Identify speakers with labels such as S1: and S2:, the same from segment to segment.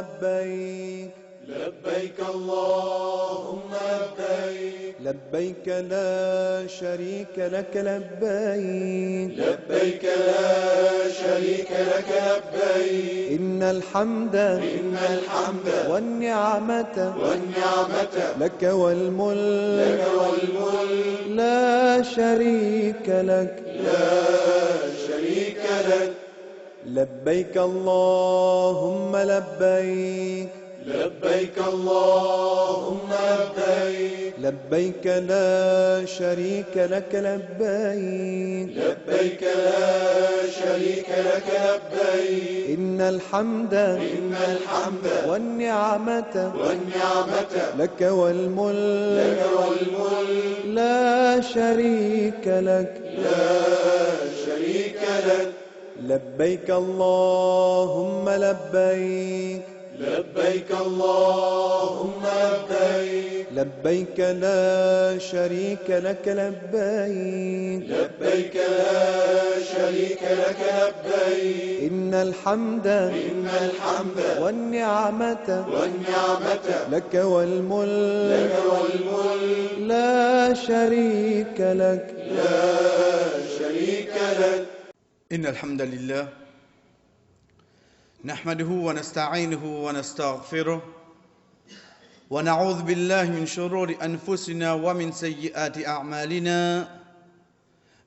S1: لبيك
S2: لبيك اللهم لبيك
S1: لبيك لا شريك لك لبيك
S2: لبيك لا شريك لك لبيك
S1: إن الحمد والنعمة لك والملك لا شريك لك لبيك اللهم لبيك
S2: لبيك اللهم لبيك
S1: لبيك لا شريك لك لبيك
S2: لبيك لا شريك لك لبيك
S1: إن الحمد والنعمة لك والملك لا شريك لك لبيك اللهم لبيك
S2: لبيك اللهم لبيك
S1: لبيك لا شريك لك لبيك
S2: لبيك لا شريك لك لبيك
S1: إن الحمد والنعمة لك والملك لا شريك لك
S3: إن الحمد لله نحمده ونستعينه ونستغفره ونعوذ بالله من شرور أنفسنا ومن سيئات أعمالنا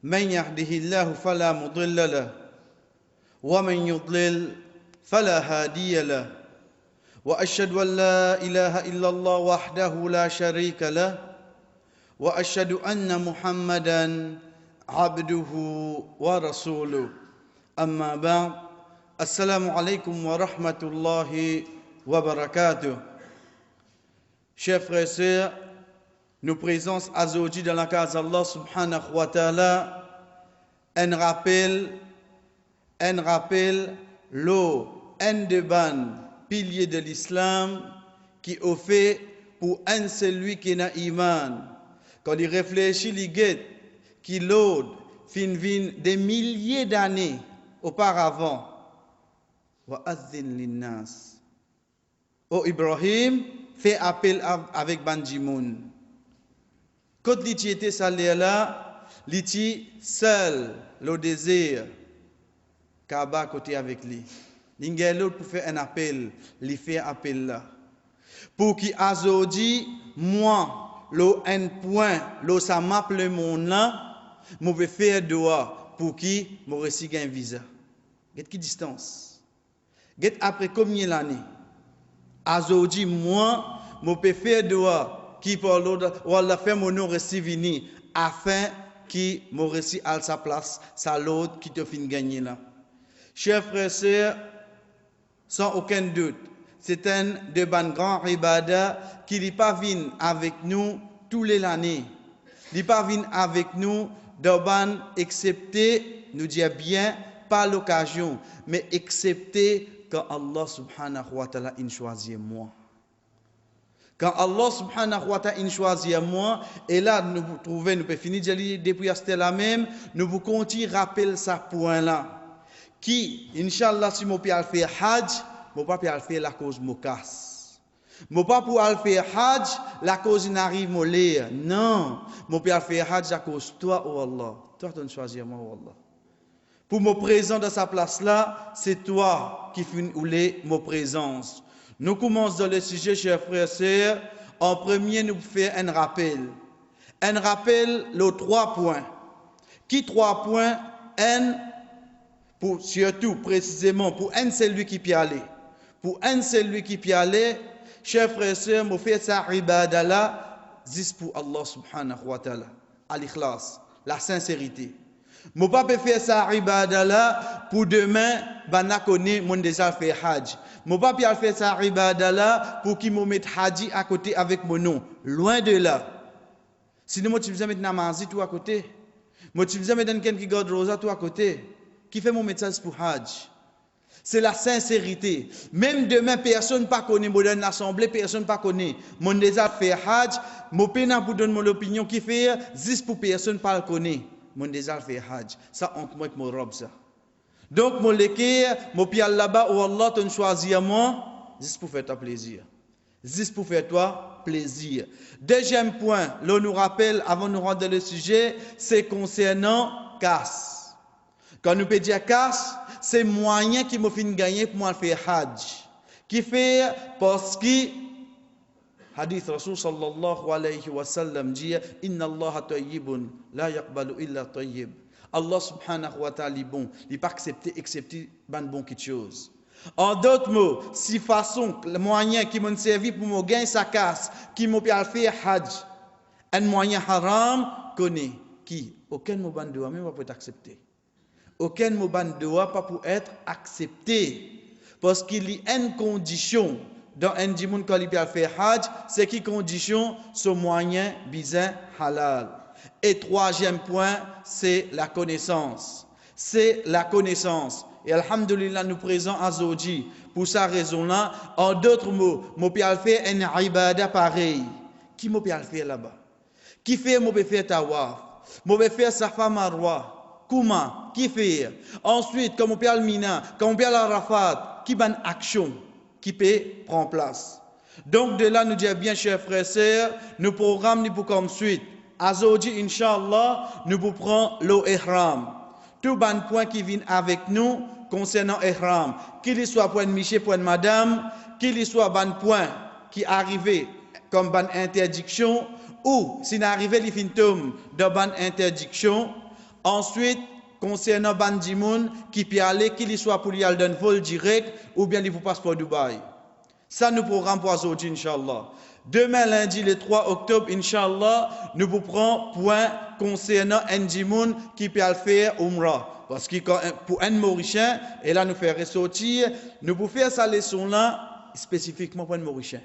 S3: من يهده الله فلا مضل له ومن يضلل فلا هادي له وأشهد أن لا إله إلا الله وحده لا شريك له وأشهد أن محمدا عبده ورسوله أما بعد السلام عليكم ورحمة الله وبركاته. Chers frères et sœurs, nous présents aujourd'hui dans la casa d'Allah subhanahu wa ta'ala un rappel un des piliers de l'islam qui est fait pour un celui qui n'a iman. Quand il réfléchit, il guette qui l'autre fin des milliers d'années auparavant. Wa adhin linnas. Oh Ibrahim, fait appel avec Banjimoun. Quand l'iti était salé là, l'iti seul, le désir, Kaaba côté avec lui. L'ingélo pour faire un appel, lui fait appel là. Pour qui aujourd'hui, moi, le un point, le ça m'appelle mon là, je vais faire doigt pour qui me reçoit un visa. Quelle distance? Après combien d'années? Aujourd'hui, moi, je peux faire doigt qui pour l'autre, ou la faire mon nom venir afin qui me reçoit à sa place, ça l'autre qui te fin gagner là. Chers frères et sœurs, sans aucun doute, c'est un de ban grand ibadah qui n'est pas venu avec nous tous les années. Il n'est pas venu avec nous d'ban excepté, nous dire bien, pas l'occasion, mais excepté quand Allah subhanahu wa ta'ala in choisit moi. Quand Allah subhanahu wa ta'ala in choisit moi, et là nous trouvons, nous pouvons finir depuis c'était la même, nous vous continuons rappeler ce point là. Qui, Inch'Allah, si mon père fait Hajj, mon papa peut faire la cause me casse. Mon papa pour faire Hajj, la cause n'arrive à lire. Non, mon père fait Hajj à cause de toi, oh Allah. Toi, tu choisir moi, oh Allah. Pour me présenter dans sa place là, c'est toi qui finis mon présence. Nous commençons dans le sujet, chers frères et sœurs. En premier, nous faisons un rappel. Un rappel, les 3 points. Qui 3 points? Pour surtout, précisément, pour un celui qui peut aller. Pour un celui qui peut aller, chers frères et sœurs, je fais ça ibadah là, juste pour Allah subhanahu wa ta'ala. Al-ikhlas, la sincérité. Je ne peux pas faire ça ibadah là, pour demain, je connais mon déjà fait hajj. Je ne peux pas faire ça ibadah là, pour qu'il me mette hajj à côté avec mon nom. Loin de là. Sinon, tu veux mettre namazi tout à côté. Tu veux mettre quelqu'un qui garde rosa tout à côté. Qui fait mon message pour Hajj. C'est la sincérité. Même demain, personne ne connaît mon assemblée, personne ne connaît. Mon déjà fait Hajj, mon pénin pour donner mon opinion qui fait, juste pour personne ne connaît. Mon déjà fait Hajj. Ça, entre moi et mon robe, ça. Donc, mon l'équerre, mon pied là-bas, où Allah te choisit moi, juste pour faire toi plaisir. Juste pour faire toi plaisir. Deuxième point, l'on nous rappelle avant de nous rendre le sujet, c'est concernant casse. Quand nous peut dire casse, c'est moyen qui m'a fait gagner pour moi faire hajj. Qui fait parce que hadith Rasul sallallahu alayhi wa sallam dit inna Allah tayyibun la yaqbalu illa tayyib. Allah subhanahu wa ta'ala est bon, il n'est pas accepté excepté bon quelque chose. En d'autres mots, si façon le moyen qui m'a servi pour me gagner sa casse, qui m'a fait hajj, un moyen haram connaît qui aucun mot ban doit même pas pour être accepté. Aucun mot ban doit pas pour être accepté. Parce qu'il y a une condition dans un dimoun quand il fait hajj, c'est qui condition ce moyen bizarre halal. Et troisième point, c'est la connaissance. C'est la connaissance. Et alhamdulillah, nous présents à Zoji. Pour sa raison-là, en d'autres mots, mon père fait un ibada pareil. Qui mon père fait là-bas? Qui fait mon père faire tawaf? Mon père faire safa marwa? Comment? Qui fait? Ensuite, comme mon père Mina, comme mon père Arafat, qui ban action qui peut prendre place. Donc de là, nous disons bien, chers frères et sœurs, nous programmes pour comme suite. Azoji, Inch'Allah, nous vous prenons l'Ihram. Tout ban point qui vient avec nous concernant Ihram, qu'il soit point de Miché, point de Madame, qu'il soit ban point qui arrive comme ban interdiction, ou s'il arrive les symptômes de ban interdiction. Ensuite, concernant ban dimoun qui peut aller, qu'il soit pour y aller d'un vol direct, ou bien il vous passe pour Dubaï. Ça nous programme pour aujourd'hui, Inch'Allah. Demain, lundi, le 3 octobre, Inch'Allah, nous vous prenons point concernant un dimoun qui peut faire Umrah. Parce que pour un Mauricien, et là nous faire ressortir, nous vous faire sa leçon-là spécifiquement pour un Mauricien.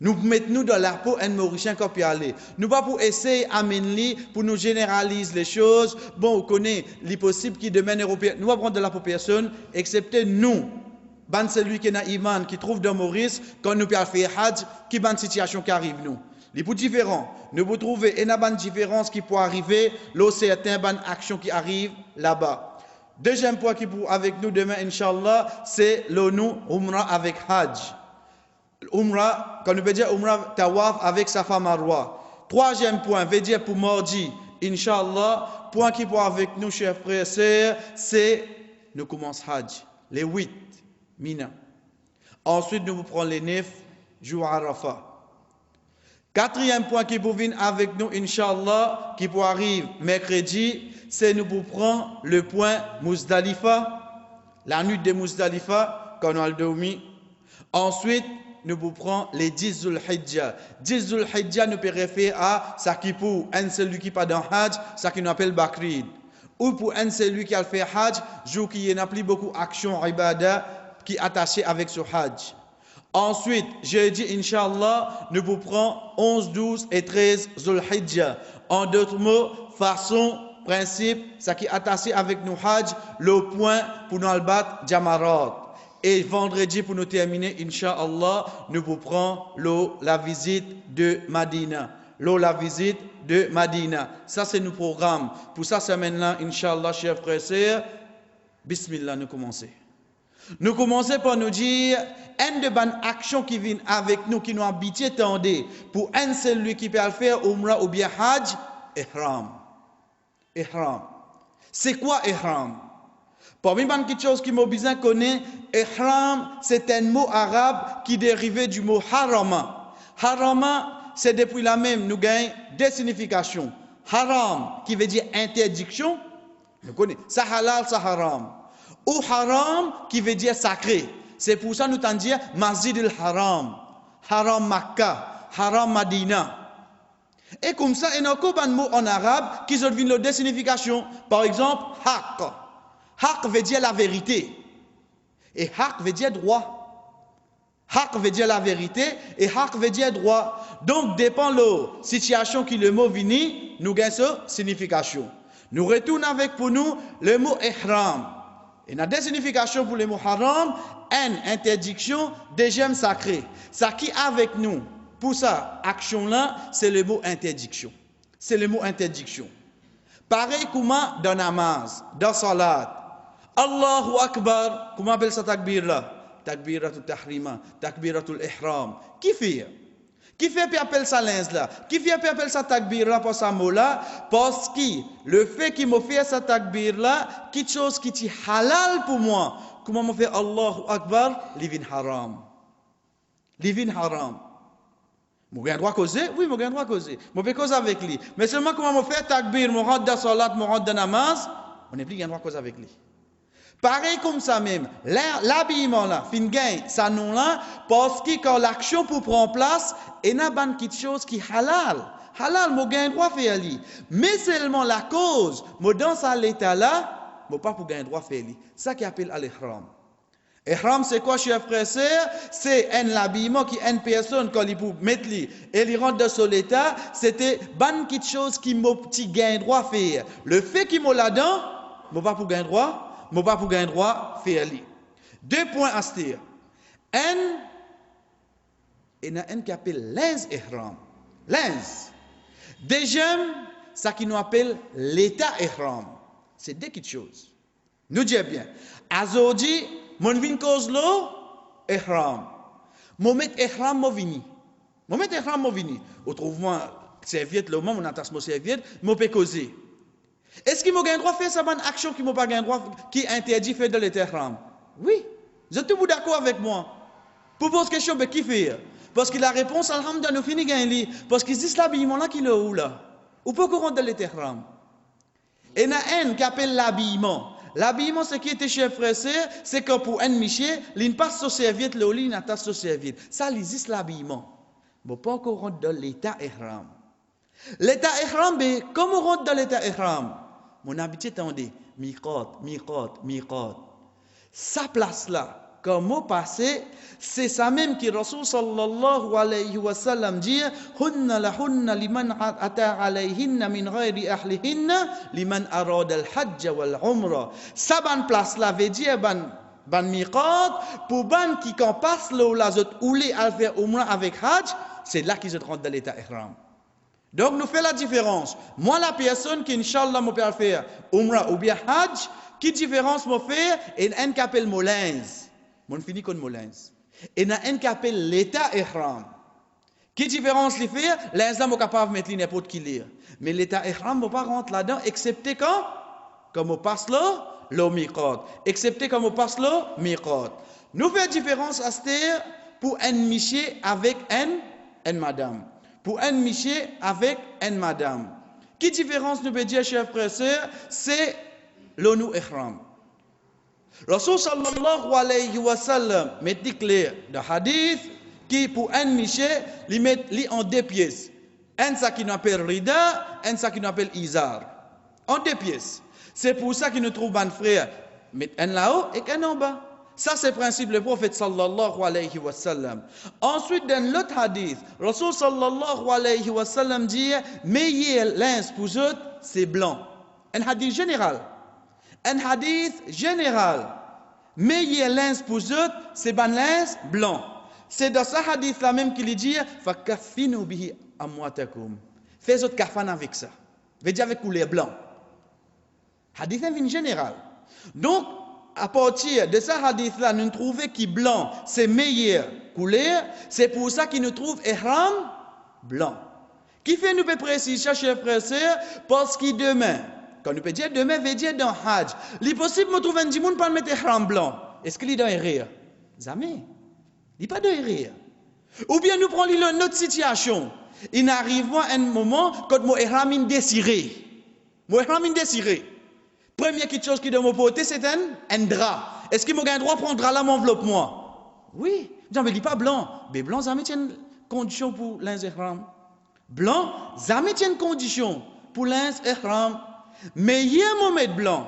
S3: Nous mettons dans la peau un Mauricien qui peut aller. Nous pas pour essayer d'amener, pour nous généraliser les choses. Bon, on connaît les possibles qui deviennent européens. Nous allons prendre de la personne, excepté nous. Ban celui qui a iman, qui trouve dans Maurice, quand nous pouvons faire hajj, qui ban situation qui arrive nous. Les bouts différents. Nous vous trouvez une bonne différence qui peut arriver, là certaines bonnes actions qui arrivent là-bas. Deuxième point qui pour avec nous demain, Inch'Allah, c'est l'ONU Umrah avec hajj. Umrah, quand nous veut dire Umrah Tawaf avec Safa Marwa. Troisième point, veut dire pour mardi, Inch'Allah, point qui pour avec nous, chers frères et sœurs, c'est nous commençons hajj, les 8. Mina. Ensuite, nous vous prenons les 9 jours Arafat. Quatrième point qui vous vient avec nous, Inch'Allah, qui pour arriver mercredi, c'est nous vous prenons le point Muzdalifa, la nuit de Muzdalifa, quand on a dormi. Ensuite, nous vous prenons les 10 Zulhijjah. 10 Zulhijjah nous peut référer à ça qui pour un celui qui pas dans Hajj, ça qui nous appelle Bakrid. Ou pour un celui qui a fait Hajj, jour qui n'a plus beaucoup d'action, ibada, qui est attaché avec ce Hajj. Ensuite, jeudi, Inch'Allah, nous vous prenons 11, 12 et 13 Zulhijjah. En d'autres mots, façon, principe, ça qui est attaché avec nous Hajj, le point pour nous battre Jamarat. Et vendredi, pour nous terminer, Inch'Allah, nous vous prenons la visite de Madina. La visite de Madina. Ça, c'est nos programmes. Pour ça, semaine-là, Inch'Allah, chers frères et sœurs, Bismillah, nous commençons. Nous commençons par nous dire, une de bonnes actions qui viennent avec nous, qui nous habitent, attendez, pour un celui qui peut faire Umrah ou bien Hajj, Ihram. Ihram. C'est quoi Ihram? Parmi les choses qui m'ont besoin de connaître, Ihram, c'est un mot arabe qui dérive du mot harama. Harama, c'est depuis la même, nous gagnons deux significations. Haram, qui veut dire interdiction, nous connaissons. Ça halal, ça haram. Ou haram, qui veut dire sacré. C'est pour ça que nous t'en disons Masjid al-Haram, Haram Makkah, Haram Madina. Et comme ça, il y a encore un mot en arabe qui ont deux significations. Par exemple, haq. Haq veut dire la vérité. Et haq veut dire droit. Haq veut dire la vérité et haq veut dire droit. Donc, dépend de la situation qui le mot vient, nous gagnons cette signification. Nous retournons avec pour nous le mot ihram. Il y a deux significations pour le mot haram. Une interdiction, deuxième sacré. Ça qui avec nous, pour ça, action-là, c'est le mot interdiction. C'est le mot interdiction. Pareil comment dans namaz, dans salat. Allahu Akbar, comment appelle ça takbir là? takbiratul tahrima, takbiratul ihram. Qui fait? Qui fait puis appelle ça linge là? Qui fait puis appelle ça takbir là pour ça mot là? Parce que le fait qu'il m'a fait ça takbir là, quelque chose qui est halal pour moi. Comment m'a fait Allahu Akbar, livin haram. Livin haram. Moi j'ai droit à causer? Oui, moi j'ai droit à causer. Moi peux causer avec lui. Mais seulement comment m'a fait takbir, moi rentre dans salat, moi rentre dans namaz, on n'est plus j'ai droit à causer avec lui. Pareil comme ça même, l'habillement là, fin gain, ça non là, parce que quand l'action pour prendre place, il y a quelque chose qui est halal. Halal, moi j'ai droit à faire lui. Mais seulement la cause, moi dans cet état là, moi pas pour gagner droit à faire lui. Ça qui appelle al-ihram. Ihram, c'est quoi, chers frères et sœurs? C'est un habillement qui une personne, quand il peut mettre lui, et il rentre dans son état, c'était ban quelque chose qui m'a petit gain droit à faire. Le fait qu'il m'a là-dedans, moi pas pour gagner droit. Je ne pas pour gagner droit faire li. 2 points à se dire. Il y a un qui appelle l'ins ihram. L'ins. Deuxième, ça qui nous appelle l'état ihram. C'est deux petites choses. Nous disons bien. Azodi, mon vin cause lo, ihram. Mon met ihram mo vini. Mon met ihram mo vini. Autrement, serviette, le moment, mon attache mon serviette, mon peut causer. Est-ce qu'il m'a le droit de faire ça, bonne action qui m'a pas le droit, qui interdit de faire de l'Éternel? Oui. Vous êtes tous d'accord avec moi? Pour poser question, mais qui fait? Parce que la réponse, alhamdoulilah, nous finit gagner. Parce qu'ils disent l'habillement là qui est où là? Ou peut qu'on rentre de l'Éternel? Et il y a un qui appelle l'habillement. L'habillement, ce qui était chef frère, c'est que pour un miché, il passe sur serviette, le lit, il attache sur serviette. Ça, il existe l'habillement. Mais pas qu'on rentre dans l'état ihram. L'état ihram, comme on rentre dans l'état ihram, mon habitude est miqat. Sa place là, comme mot passé, c'est ça même qui Rasul sallallahu alayhi wa sallam dit hunna lahunna liman ata alayhinna min ghayri ahlihinna liman arada al-hajj wal umra. Sa ban place là veut dire ban miqat pour ban qui quand passe là où la zot ouli al faire umra avec hajj, c'est là qu'ils rentrent dans l'état ihram. Donc, nous faisons la différence. Moi, la personne qui, Inch'Allah, me peut faire Umrah ou bien Hajj, qui différence me fait? Il y a un qui appelle Molins. Mon fini comme Molins. Il y a un qui appelle l'État Ihram. Qui différence les fait? L'Islam est capable de mettre n'importe qui lire. Mais l'État Ihram ne peut pas rentrer là-dedans, excepté quand? Comme on passe là, le miqat. Excepté comme on passe là, miqat. Nous faisons la différence à ce pour un monsieur avec une madame. Pour un monsieur avec une madame. Qui différence nous peut dire, chers frères et sœurs? C'est l'onu ihram. Rasul sallallahu alayhi wa sallam met clair de hadith qui pour un monsieur, il met en deux pièces. Un ça qui nous appelle rida, un ça qui nous appelle izar. En deux pièces. C'est pour ça qu'il nous trouve un frère, met un là-haut et un en bas. Ça, c'est le principe du prophète sallallahu alayhi wa sallam. Ensuite, dans l'autre hadith, Rasul sallallahu alayhi wa sallam dit meilleur linge pour eux, c'est blanc. Un hadith général. Un hadith général. Meilleur linge pour eux, c'est ban linge blanc. C'est dans ce hadith-là même qu'il dit fakafinu bihi amwatakum. Fais autre kafan avec ça. Veut dire avec couleur blanc. Hadith en général. Donc, à partir de ce hadith-là, nous trouvons que blanc, c'est meilleure couleur. C'est pour ça qu'il nous trouve ihram blanc. Qui fait nous peut préciser, chers frères et sœurs, parce que demain, quand nous peut dire demain, veut dire dans Hajj, il est possible de trouver un dimoun pas mettre ihram blanc. Est-ce qu'il est dans rire? Jamais. Il n'est pas dans rire. Ou bien nous prenons une autre situation. Il arrive à un moment quand mon ihram est désiré. Mon ihram est désiré. Première chose qui doit me porter, c'est un drap. Est-ce qu'il m'a un droit de prendre un drap là, m'enveloppe moi? Oui. Non, mais il n'est pas blanc. Mais blanc, ça me tient une condition pour l'ihram. Blanc, ça me tient une condition pour l'ihram. Mais il y a un moment blanc.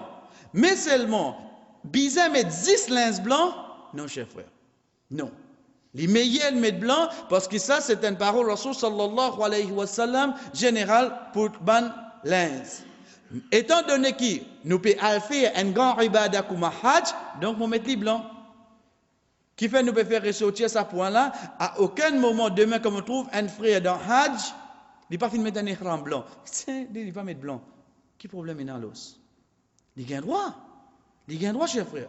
S3: Mais seulement, bizarre mettre 10 linges blancs. Non, cher frère. Non. Les meilleurs mettent blanc parce que ça, c'est une parole Rasul sallallahu alayhi wa sallam générale pour ban linges. Étant donné que nous pouvons faire un grand ibadah comme Hajj, donc nous mettons les blancs. Qui fait nous pouvons faire ressortir ce point-là. À aucun moment demain, comme on trouve un frère dans Hajj, il n'est pas fini de mettre un ihram blanc. Il ne va pas mettre blanc. Quel problème est dans l'os? Il a un droit. Il a un droit, cher frère.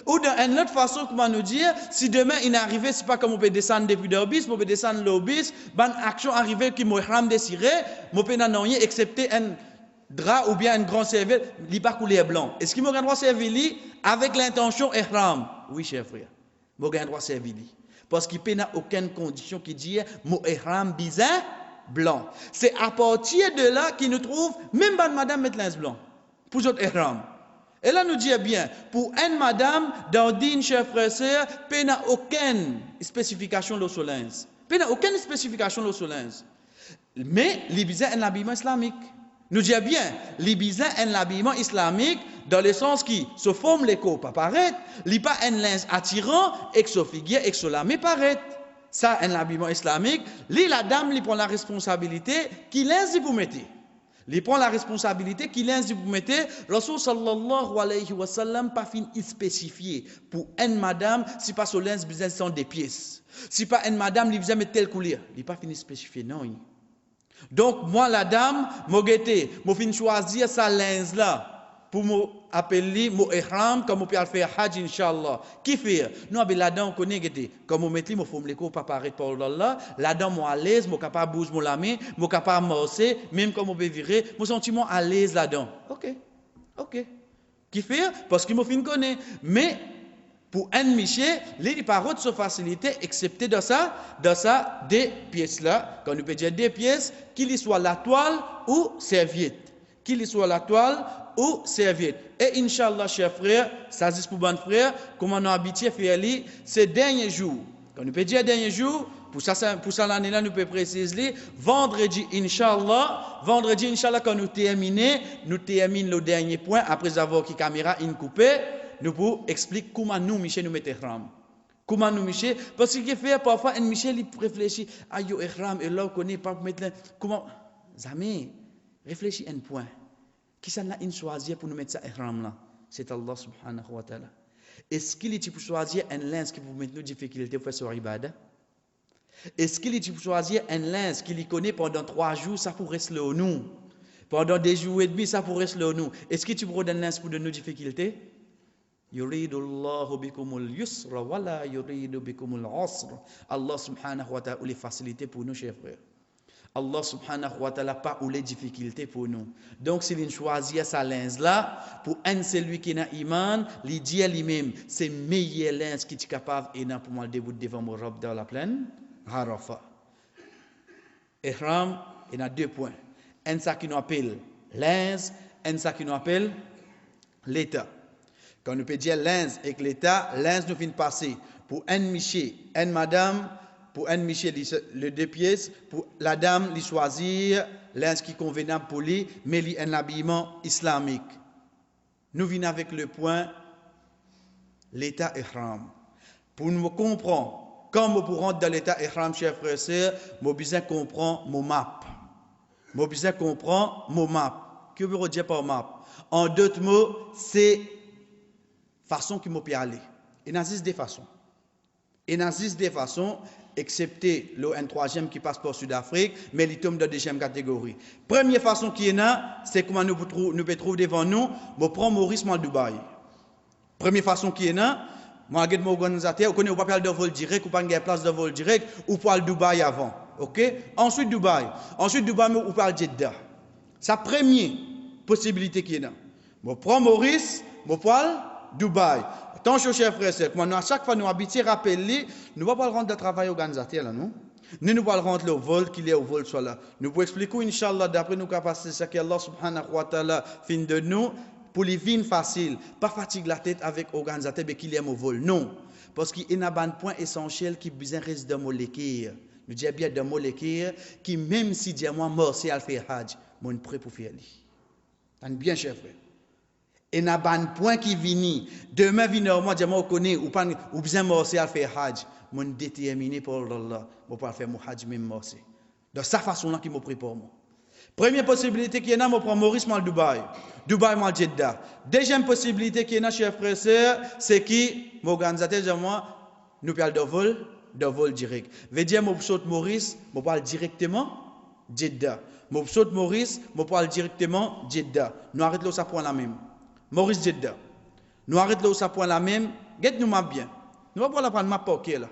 S3: Ou d'une autre façon, comment nous dire, si demain il est arrivé, c'est pas comme on peut descendre depuis l'obis, on peut descendre l'obis, bonne action arrivée qui m'a désiré, on peut n'en rien excepté un drap ou bien un grand serviette, il n'est pas couleur blanc. Est-ce qu'il m'a droit servir avec l'intention ihram? Oui, cher frère, m'a droit servir parce qu'il n'y a aucune condition qui dit mon ihram bizarre blanc. C'est à partir de là qu'il nous trouve, même madame met linge blanc, pour votre ihram. Et là, nous dit bien, pour une madame, dans din, chers frères et sœurs, il n'y a aucune spécification de ce linge. Il n'y a aucune spécification de ce linge. Mais, l'ibisa est un habillement islamique. Nous dit bien, l'ibisa est un habillement islamique dans le sens qui se forme les corps, pas paraître. Il n'y a pas un linge attirant, et que ce figure, et que ce lame paraître. Ça, un habillement islamique. La dame, il prend la responsabilité qu'il linge vous mettez. Il prend la responsabilité qu'il a dit vous mettez. Rasul sallallahu alayhi wa sallam pas fin spécifié pour une madame si pas son linge besoin sont des pièces. Si pas une madame il besoin mettre telle couleur, il pas fini spécifié non. Donc moi la dame mo gete, mo fin choisir sa linge là pour me appeler mon ihram comme on peut faire hajj inshallah. Qui fait? Nous avec la dame on connaît gete comme on mettre mo forme les corps pas paraître pour Allah, la dame moi à l'aise, mo capable bouger mon la main, mo capable marcher, même comme on peut virer, mon sentiment à l'aise là-dedans. OK. Qui fait? Parce qu'il me fin connaît. Mais pour un Michel, les paroles sont facilitées excepté dans ça des pièces là, quand on peut dire des pièces qu'il soit la toile ou serviette. Qu'il soit la toile ou serviette. Et Inch'Allah, chers frères, ça dit pour bon frère, comment on a habitué à faire ces derniers jours. Quand on peut dire derniers jours, pour ça l'année-là, nous pouvons préciser, vendredi, Inch'Allah, quand nous terminons le dernier point, après avoir qui caméra coupée, nous pouvons expliquer comment nous, Michel, nous mettons ihram. Comment nous, Michel, parce qu'il fait parfois, un Michel, il réfléchit, aïe, ihram, et là, on connaît pas mettre comment, jamais, réfléchis un point. Qui s'en a une choisir pour nous mettre ça ihram là? C'est Allah subhanahu wa ta'ala. Est-ce qu'il est pour choisir un linge qui vous met nos difficultés pour faire sur ibadah? Est-ce qu'il est pour choisir un linge qu'il connaît pendant 3 jours, ça pourrait rester au nous? Pendant 2 jours et demi, ça pourrait rester au nous? Est-ce que tu prends un linge pour de nos difficultés? Yuridu Allahu bikumul yusra wa la yuridu bikumul usra. Allah subhanahu wa ta'ala les facilités pour nous, chers frères. Allah subhanahu wa ta'ala pas ou les difficultés pour nous. Donc, s'il choisit sa linge là, pour un celui qui n'a iman, il dit à lui-même, c'est meilleur linge qui est capable et non pour moi debout devant mon robe dans la plaine, Arafat. Ihram, il y a 2 points. Un ça qui nous appelle linge, un ça qui nous appelle l'état. Quand nous peut dire linge et l'état, linge nous finit passer pour un Miché, une madame, pour un Michel, les 2 pièces, pour la dame, lui choisir linge qui est convenable pour lui, mais lui un habillement islamique. Nous venons avec le point, l'état ihram. Pour nous comprendre, quand nous pourrons dans l'état ihram, chers frères et sœurs, nous besoin comprendre mon map. Nous besoin comprendre mon map. Que veut dire par map? En d'autres mots, c'est façon qui m'ont aller. Il y a 6 des façons. Il y a 6 des façons, excepté le 3e qui passe par Sud-Afrique, mais il tombe dans la 2e catégorie. Première façon qui est là, c'est comment nous pouvons trouver devant nous, je prends Maurice à Dubaï. Première façon qui est là, moi, je suis organisateur, vous connaissez, vous pas de vol direct, ou pas de place de vol direct, ou pour aller Dubaï avant. OK? Ensuite, Dubaï, vous parlez Jeddah. C'est la première possibilité qui est là. Je prends Maurice, je prends Dubaï. Attention, chers frères et sœurs, à chaque fois nous habituons, rappelez, nous ne pouvons pas rentrer de travail organisateur, là, non? Nous ne pouvons pas rentrer le vol, qu'il est au vol soit là. Nous pouvons expliquer, Inch'Allah, d'après nos capacités, ce qu'Allah subhanahu wa ta'ala fin de nous, pour les vignes faciles, pas fatiguer la tête avec l'organisateur, mais qu'il aime au vol. Non. Parce qu'il y a un point essentiel qui besoin reste de molécules. Nous disons bien de molécules qui, même si dis-moi mort, c'est à faire hajj, moi, prêt pour faire lui. Bien, chers frères. Et n'a pas un point qui vient. Demain, moi, je connais, ou bien morcer à faire hajj. Je suis déterminé pour Allah. Je ne peux pas faire mon hajj même morcer. De cette façon-là, qui me prépare moi. Première possibilité qui est là, je prends Maurice mal Dubaï. Dubaï mal Jeddah. Deuxième possibilité qui est là, chers frères et sœurs, c'est qui, mon organisateur de moi, nous parlons de vol direct. Veut dire, je saute Maurice, je parle directement Jeddah. Je saute Maurice, je parle directement Jeddah. Nous arrêtons là, ça point la même. Maurice Jeddah. Nous arrêtons là, ça point la même. Guette-nous m'a bien. Nous allons prendre ma poquet là.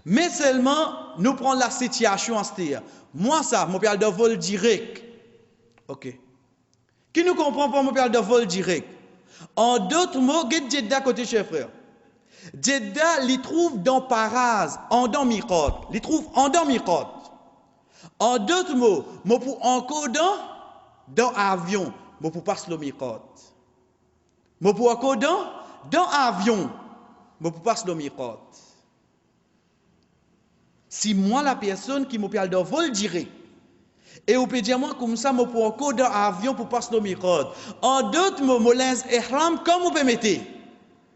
S3: Mais seulement, nous prenons la situation en ce moi, ça, mon père de vol direct. Ok. Qui nous comprend pour mon père de vol direct? En d'autres mots, guette Jeddah côté chef frère. Jeddah, il trouve dans Paraz, en dans Miqat. Il trouve en dans Miqat. En d'autres mots, moi pour encore dans avion, moi pour passer le Miqat. Moi pour encore dans avion, moi pour passer le Miqat. Si moi la personne qui me parle de vol direct, et vous pouvez dire moi comme ça, moi pour encore dans avion pour passer le Miqat. En d'autres mots, moi lens ihram comme vous permettez,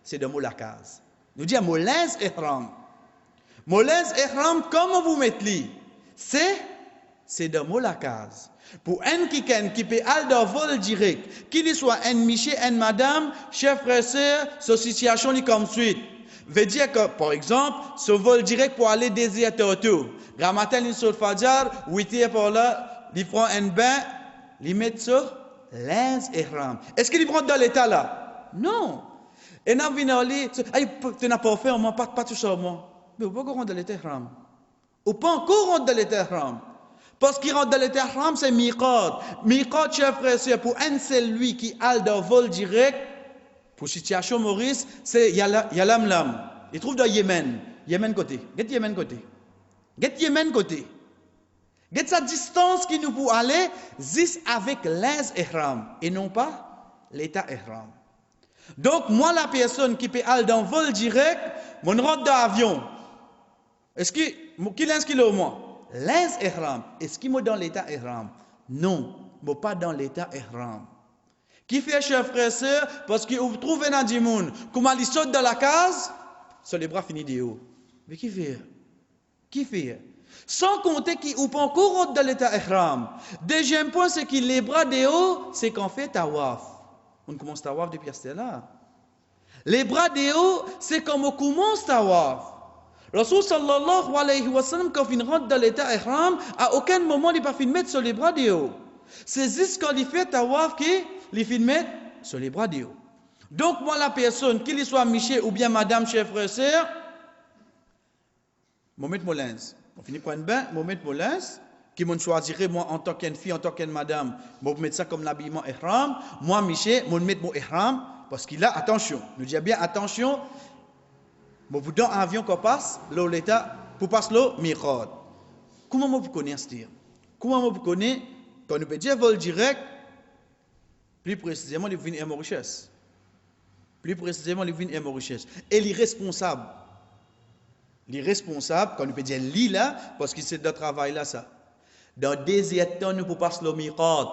S3: c'est de moi la case. Nous disons moi lens ihram. Moi lens ihram comme vous mettez, c'est de moi la case. Pour un qui peut aller dans vol direct, qu'il soit un monsieur, un madame, chef frère, sœur, sa situation est comme suite. Veut dire que, par exemple, ce vol direct pour aller désert autour. Gramatel, il saute Fadjar, 8h pour là, il prend un bain, il met ça, lens ihram. Est-ce qu'il prend dans l'état là? Non. Et nous venons aller, tu n'as pas fait, moi, pas tout ça, moi. Mais on peut encore rentrer dans l'état ihram. On peut encore rentrer dans l'état ihram. Parce qu'il rentre dans l'état ihram, c'est miqat. Miqat, chef frère, c'est pour un seul lui qui a dans vol direct. Pour situation Maurice, c'est Yalamlam. Il trouve dans Yémen. Yémen côté. Get Yémen côté. Get Yémen côté. Get sa distance qui nous peut aller juste avec les ihram et non pas l'état ihram. Donc, moi, la personne qui peut aller dans vol direct, mon rentre dans l'avion. Est-ce qui l'inscrit au moins? Les ihram. Est-ce qu'il est dans l'état ihram? Non, mais pas dans l'état ihram. Qui fait, chers frères et sœurs, parce que vous trouvez dans du monde, comment il saute dans la case, sur les bras finis de haut. Mais qui fait? Qui fait? Sans compter qu'il ou pas encore dans l'état ihram. Deuxième point, c'est que les bras de haut, c'est qu'on fait tawaf. On commence tawaf depuis ce là. Les bras de haut, c'est comme on commence tawaf. Rasul sallallahu alayhi wa sallam, quand il rentre dans l'état ihram, à aucun moment il n'a pas fait mettre sur les bras de haut. C'est juste quand il fait tawaf qu'il fait mettre sur les bras de haut. Donc, moi, la personne, qu'il soit Michel ou bien madame, chef, frère, sœur, je mets mon linge. On finit par un bain, je mets mon linge, qui me choisirait, moi, en tant qu'une fille, en tant qu'une madame, je vais mettre ça comme l'habillement ihram. Moi, Michel, je vais mettre mon ihram, parce qu'il a, attention, nous disons bien, attention, je vous donne un avion qu'on passe, l'état, pour passer le miqat. Comment vous connaissez ça? Comment vous connaissez? Quand nous peut dire vol direct, plus précisément, il vient à Mauritius. Plus précisément, il vient à Mauritius. Et l'irresponsable, quand nous peut dire lui là, parce que c'est de travail là, ça. Dans des temps, nous pouvons passer le miqat.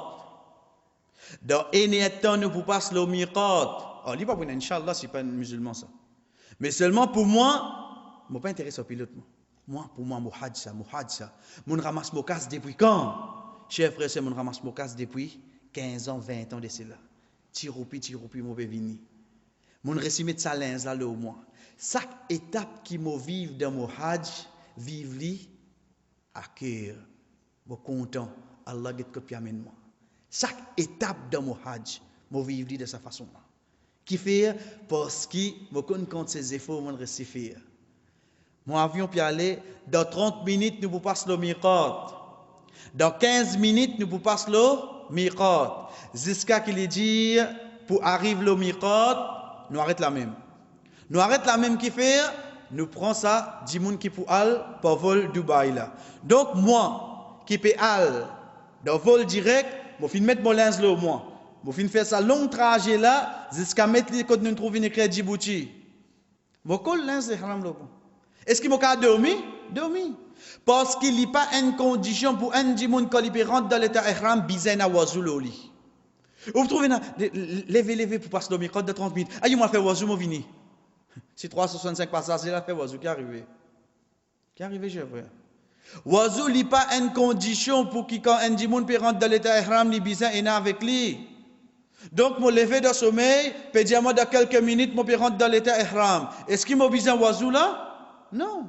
S3: Dans un temps, nous pouvons passer le miqat. On ne dit pas pour Inch'Allah, ce n'est pas un musulman ça. Mais seulement pour moi, je ne suis pas intéressé au pilote. Moi, pour moi, je me ramasse mon casse depuis quand? Chers frères, c'est mon ramasse mon casse depuis 15 ans, 20 ans de cela. Tiroupi, mon bévini. Mon récimé de sa linge là, au moins. Chaque étape qui me vive dans mon hajj, vive-li à cœur. Je suis content. Allah get copie amène moi. Chaque étape dans mon hajj, je vive de cette façon-là. Qui fait parce que je compte ses efforts, je récifère. Mon avion peut aller, dans 30 minutes, nous pouvons passer le miqat. Dans 15 minutes, nous pouvons passer le miqat. Jusqu'à qu'il dit, pour arriver au miqat, nous arrêtons la même. Nous arrêtons la même qui fait, nous prenons ça, 10 personnes qui pour aller pour vol Dubaï là. Donc, moi, qui peux aller dans vol direct, je vais mettre mon linge là au moins. Je vais faire ça long trajet là, jusqu'à mettre les côtes nous trouver une écrit Djibouti. Je vais coller linge là. Est-ce qu'il m'a dormi? Dormi. Parce qu'il n'y a pas une condition pour un djimoun quand il rentre dans l'état ihram, bizarre à wazou l'oli. Vous trouvez, levez pour passer le miqat de 30 minutes. Aïe, moi fait wazou, moi vini. Si 365 passages, il a fait wazou, qui est arrivé? Qui est arrivé, je vois. Wazou n'y a pas une condition pour que quand un djimoun peut rentrer dans l'état ihram, il bizarre et avec lui. Donc, mon lever de sommeil, peut dire moi dans quelques minutes, je peux rentrer dans l'état ihram. Est-ce qu'il m'a bizarre wazou là? Non,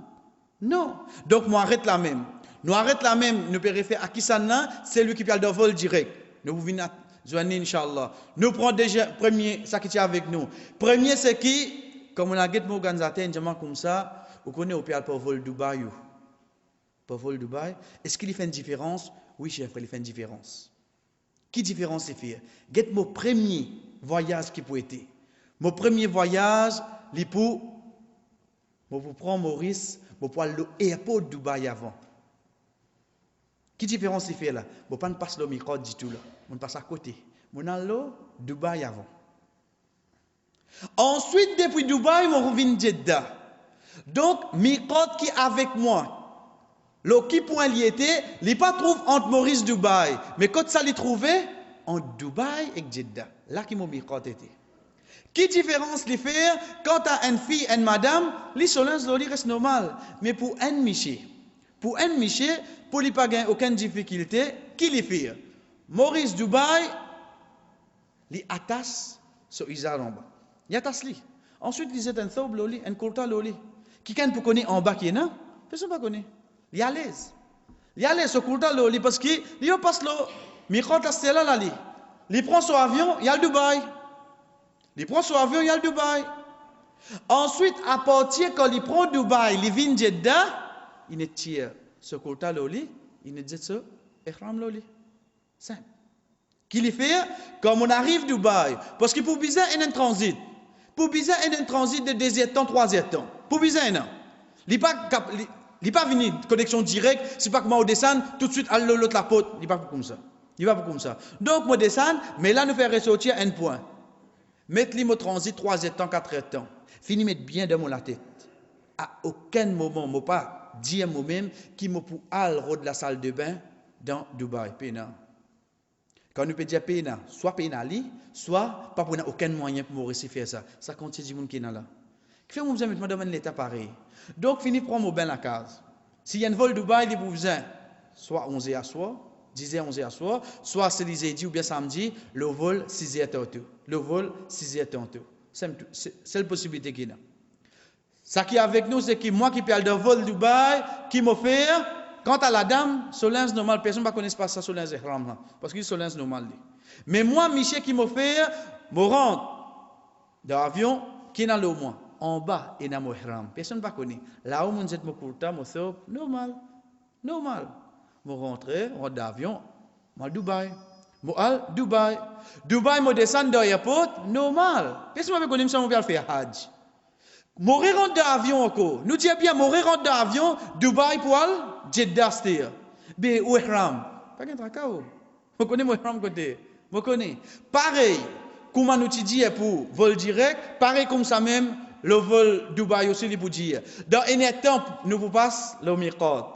S3: non. Donc, nous arrêtons la même. Nous arrêtons la même. Nous pouvons faire à qui ça n'a, c'est lui qui parle de vol direct. Nous venons joindre, Inch'Allah. Nous prenons déjà, premier, ça qui est avec nous. Premier, c'est qui? comme on a guette mon organisateur, un comme ça, vous connaissez au pays pour vol Dubaï. Pour vol Dubaï, est-ce qu'il fait une différence? Oui, chef, il fait une différence. Qui différence il fait? Guette mon premier voyage qui peut être. Mon premier voyage, il pour prendre Maurice, pour aller à l'aéroport de Dubaï avant. Qui différence il fait là? Je ne passe pas le micro du tout là. On passe à côté. On a le Dubaï avant. Ensuite, depuis Dubaï, on revient à Jeddah. Donc, micro qui est avec moi. Le qui point il était, il n'est pas trouvé entre Maurice et Dubaï. Mais quand ça l'est trouvé, entre Dubaï et Jeddah. Là qui mon micro était. Qui différence les faire quand tu as une fille et une madame, les solences reste normal. Mais pour un Miché, pour ne pas avoir aucune difficulté, qui les fait? Maurice Dubaï, les attache sur Isaramba. Il attache li. Ensuite, ils ont un thob loli, un kurta loli. Qui peut connaître en bas qui est là? Personne ne connaît. Il est à l'aise. Il est à l'aise sur kurta loli parce qu'il passe le micro là là li. Il prend son avion, il y a le Dubaï. Il prend son avion, il y a le Dubaï. Ensuite, à partir quand il prend Dubaï, il vient Jeddah, il ne tire ce kurta loli, il ne dit ce ihram loli. Simple. Qu'il fait comme on arrive Dubaï, parce que pour bizarre il y a un transit. Pour bizarre il y a un transit de 2 temps, 3 temps. Pour bizarre non. Il n'est pas venu connexion directe, c'est pas que moi descend tout de suite à l'autre la porte, il n'est pas comme ça. Il va pas comme ça. Donc moi descend, mais là nous fait ressortir un point. Mettre le transit 3 temps, 4 temps. Fini mettre bien dans la tête. À aucun moment, je ne pas dire moi-même qui me pour aller de la salle de bain dans Dubaï, Péna. Quand nous peut dire Péna, soit pénali, soit pas pour aucun moyen pour me faire ça. Ça continue du monde qui est là. Qui fait mon besoin de me l'état pareil. Donc fini prendre mon bain la case. S'il y a un vol Dubaï, il vous besoin soit 11h à soir, 10h 11h à soir, soit c'est jeudi ou bien samedi, le vol 6h tantôt. Le vol 6h tantôt. C'est la possibilité qu'il y a. Ça qui est avec nous, c'est que moi qui parle d'un vol Dubaï, qui m'offre, quant à la dame, solence normal, personne ne connaît pas ça solence ihram, parce que c'est solence normal. Mais moi, Michel qui m'offre, je rentre dans l'avion, qui est dans le moins, en bas, et dans mon ihram. Personne ne connaît. Là où mon jet mon courta, mon soap, normal. Normal. Je rentre dans l'avion, je Dubaï. Dubaï. Dubaï, je descends dans l'aéroport, normal. Personne ne connaît ça, on va faire Hajj. Mourir en d'avion encore. Nous disons bien mourir en d'avion, Dubaï pour aller, Jeddah c'était. Mais où ihram? Pas qu'un tracao. Vous connaissez mon ihram côté. Vous connaissez. Pareil, comment nous disons pour vol direct, pareil comme ça même, le vol Dubaï aussi, il peut dire. Dans un temps, nous vous passons le miqat.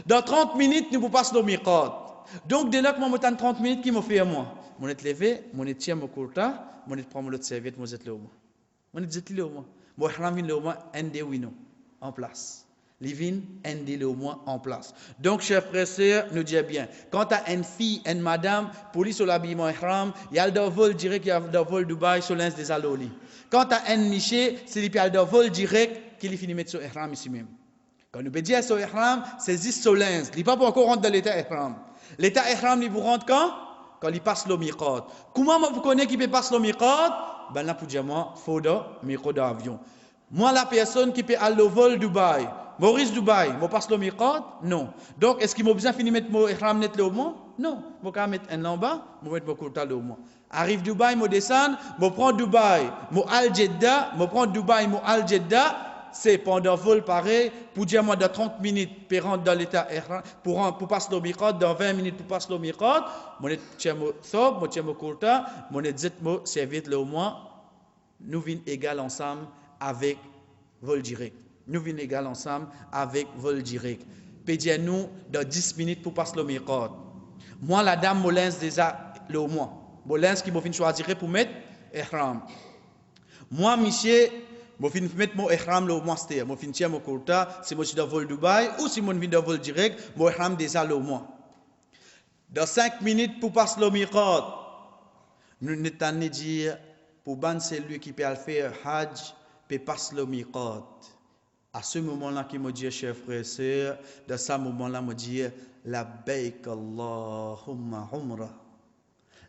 S3: Dans 30 minutes, nous vous passons le miqat. Donc, dès là que moi, 30 minutes, qui me fait à moi? Mon est levé, mon est tient mon courta, mon est prend mon autre serviette, mon est là au moins. Mon est là au moins. Mon ihram vient au moins en place. Livin ende au moins en place. Donc, chers frères et sœurs, nous disons bien, quand tu as une fille, une madame, pour lui sur l'habillement ihram, il y a le vol direct, il y a le vol Dubaï sur l'ins des aloli. Quand tu as un miché, c'est il y a le vol direct qui finit mettre sur ihram ici même. Quand nous dire sur ihram, c'est juste sur l'ins. Il n'est pas encore rentrer dans l'état ihram. L'état ihram, il vous rentre quand? Quand il passe le miqat. Comment vous connaissez qui peut passer le miqat? Ben là, pour dire moi, il faut le miqat d'avion. Moi, la personne qui peut aller au vol Dubaï, Maurice Dubaï, je passe le miqat? Non. Donc, est-ce qu'il m'a besoin de finir mettre mon ihram net au moins? Non. Je vais mettre un en bas, je vais mettre mon kurta au moins. Arrive Dubaï, je descends, je prends Dubaï, je al Jeddah, je prends Dubaï, je al Jeddah. C'est pendant vol pareil, pour dire moi dans 30 minutes, pour rentrer dans l'état ihram, pour passer le miqat, dans 20 minutes pour passer le miqat, je tiens mon thob, je tiens mon kurta, je dis mon serviette au moins, nous venons égal ensemble avec vol direct. Nous venons égal ensemble avec vol direct. Pédia nous dans 10 minutes pour passer le miqat. Moi, la dame, je lance déjà le moins. Je lance qui m'a choisir pour mettre ihram. Moi, monsieur, je vais mettre mon ihram le moins. Je vais tirer mon kurta, si je suis dans vol Dubaï ou si je viens dans vol direct, mon ihram déjà le moins. Dans 5 minutes pour passer le miqat, nous ne t'en dire pour ban celui qui peut faire hajj, peut passer le miqat. À ce moment-là, qui me dit, chers frères et sœurs, dans ce moment-là, me dit, labbaik Allahumma umrah.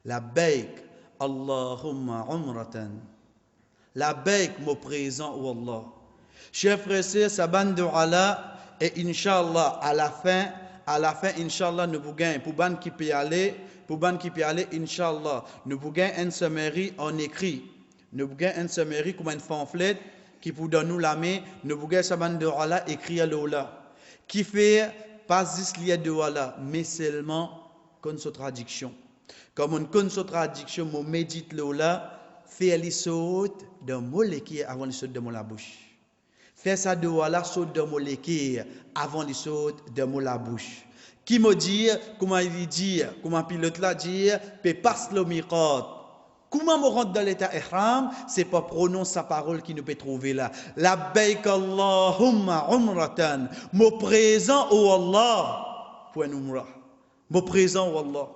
S3: Labbaik Allahumma umratan. labbaik, mon présent, oh Allah. Chers frères et sœurs, sa bande de Allah, et Inch'Allah, à la fin, Inch'Allah, nous vous gagnons, pour ban qui peut aller, Inch'Allah, nous vous gagnons un sommerie en écrit, nous vous gagnons un sommerie comme un pamphlet, qui vous donne nous la main, nous vous gagnons sa bande de Allah, écrit à l'Ola, qui fait pas juste lié de Allah, mais seulement comme sa traduction. Comme on connaît sa traduction, on médite l'Ola, fait les sautes d'un molécule avant les sautes de mon la bouche. Fais ça de Allah saute de molécule avant les sautes de mon la bouche. Qui me dit, comment il dit, comment pilote là dit, pe passe le miqat. Comment me rentre dans l'état ihram, c'est pas prononcer sa parole qui nous peut trouver là. Labbaik Allahumma umratan. Mon présent au Allah pour un umrah. Mon présent au Allah.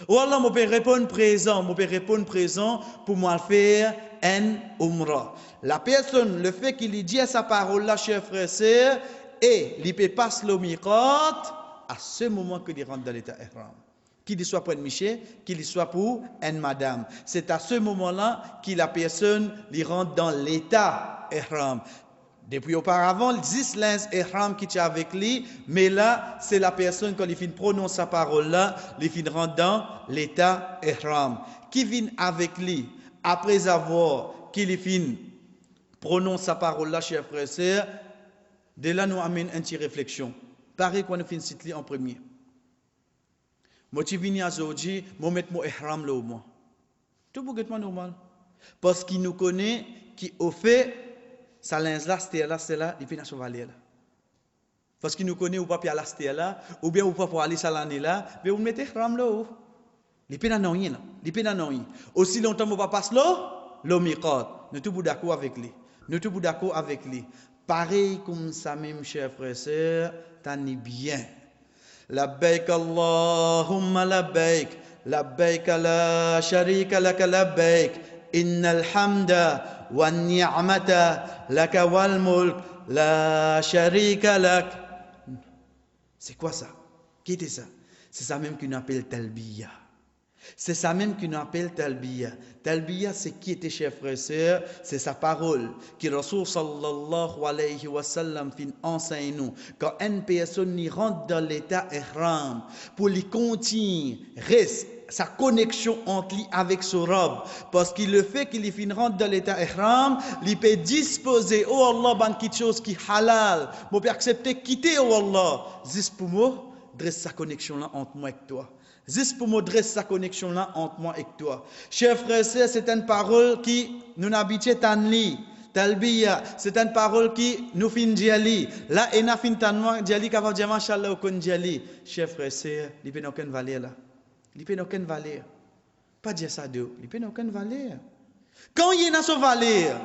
S3: Oh Allah, je peux répondre présent pour moi faire un umrah. La personne, le fait qu'il dit à sa parole là, chers frères et sœurs, et il peut passer le miqat à ce moment qu'il rentre dans l'état ihram. Qu'il soit pour un miché, qu'il soit pour une madame. C'est à ce moment-là que la personne lui rentre dans l'état ihram. Depuis auparavant, 10 lens ihram qui est avec lui, mais là, c'est la personne quand il finit prononce sa parole là, il finit rentre dans l'état ihram. Qui vient avec lui, après avoir qu'il finit prononce sa parole là, chers frères et sœurs, de là nous amène une petite réflexion. Pareil qu'on finit citer en premier. Moi, je viens aujourd'hui, je mets mon ihram là au moins. Tout pour être normal. Parce qu'il nous connaît, qui au fait, ça linge là, c'est là, il finit à chevalier là. Parce qu'il nous connaît, ou pas puis à la sté là, ou bien ou pas pour aller ça l'année là, mais vous mettez ihram là haut. Il finit à rien là, il finit à rien. Aussi longtemps qu'on va passer là, le miqat. Nous tous d'accord avec lui. Pareil comme ça même, chers frères et sœurs, t'en es bien. Labbaik Allahumma labbaik, labbaik la sharika laka labbaik, innal hamda wa ni'mata laka wal mulk la sharika lak. C'est quoi ça? Qui était ça? C'est ça même qu'on appelle talbiya. C'est ça même qu'on appelle talbiya. Talbiya, c'est qui était, chers frères et sœurs, c'est sa parole que Rasul sallallahu alayhi wa sallam enseigne nous. Quand une personne y rentre dans l'état ihram, pour lui continuer, reste sa connexion entre lui avec son robe. Parce qu'il le fait qu'il rentre dans l'état ihram, il peut disposer, oh Allah, ban quelque chose qui halal. Moi, peut accepter quitter, oh Allah. Juste pour moi, dresse sa connexion là entre moi et toi. Juste pour me dresser sa connexion là entre moi et toi. Chers frères et sœurs, c'est une parole qui nous habite tanli. Talbiya, c'est une parole qui nous fin diali. Là, et na fin tanwa diali kava diama inshallah au kon diali. Chers frères et sœurs, il peut aucune valeur là. Il peut aucune valeur. Pas dire ça de, il peut aucune valeur. Quand il y a une valeur,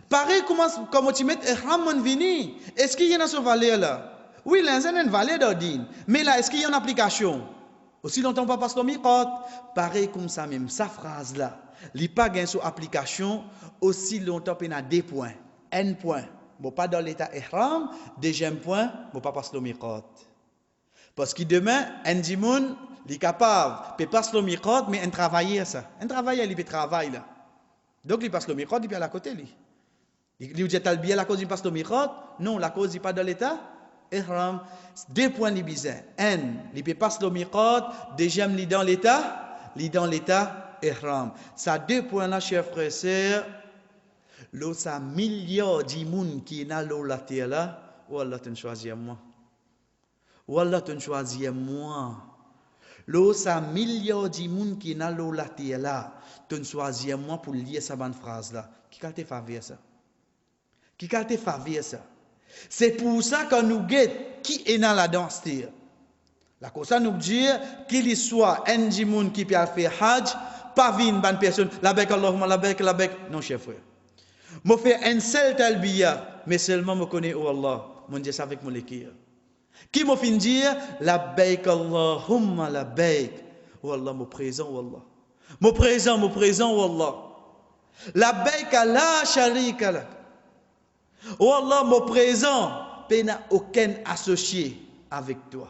S3: pareil comme tu mets ihram mon vini, est-ce qu'il y a une valeur là? Oui, là, c'est une valeur d'ordine. Mais là, est-ce qu'il y a une application? Aussi longtemps pas passe le miqat, pareil comme ça même, sa phrase là, il n'y a pas gain sur application, aussi longtemps il y a deux points. Un point, bon pas dans l'état ihram, deuxième point, bon pas passe le miqat. Parce que demain, un dimoun, il est capable, peut passer le miqat, mais un travailleur ça. Un travailleur, il peut travailler là. Donc il passe le miqat, il peut aller à côté lui. Il dit talbiya la cause il passe le miqat, non, la cause il pas dans l'état ihram. Deux points de bizarre. Un, il peut passer le miqat. Deuxième, il dans l'état ihram. Ça deux points là, chers frères et sœurs. L'eau, ça milliards de monde qui est dans l'eau la terre là. Wallah, tu choisis moi. Wallah, tu choisis moi. L'eau, ça milliards de monde qui est dans l'eau la terre là. Tu choisis moi pour lire cette bonne phrase là. Qui a te faveur ça? Qui a te faveur ça? C'est pour ça que nous guettons qui est dans la danse. La cause ça nous dit qu'il soit un djimoun qui peut faire hajj, pas une bonne personne, la bec Allahumma la bec. Non, chef frère. Je fais un seul talbiya, mais seulement je connais oh Allah. Mon Dieu, c'est avec mon équerre. Qui m'a fait dire la bec Allahumma la bec. Oh Allah, mon présent, oh Allah. Mon présent, oh Allah. La bec la sharika lak. Oh Allah, mon présent, il n'y a aucun associé avec toi.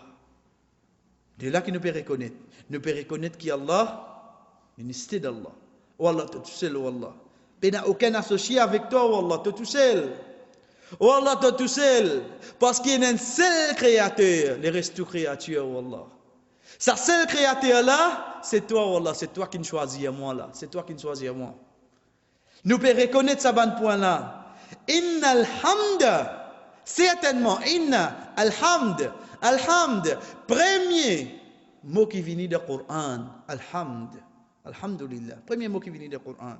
S3: De là que nous pouvons reconnaître. Nous pouvons reconnaître qu'Allah, l'unicité d'Allah. Oh Allah, tu sais le Allah. Il n'y a aucun associé avec toi, Wallah, tu es tout seul. Wallah, tu es tout seul. Parce qu'il y a un seul créateur, les restes de créatures, Wallah. Sa seule créateur là, c'est toi, Wallah, c'est toi qui nous choisis moi là. C'est toi qui nous choisis moi. Nous pouvons reconnaître ça ban point là. Inna alhamd, certainement, inna alhamd, alhamd, premier mot qui vient du Coran, alhamd. Alhamdulillah. Premier mot qui vient du Coran.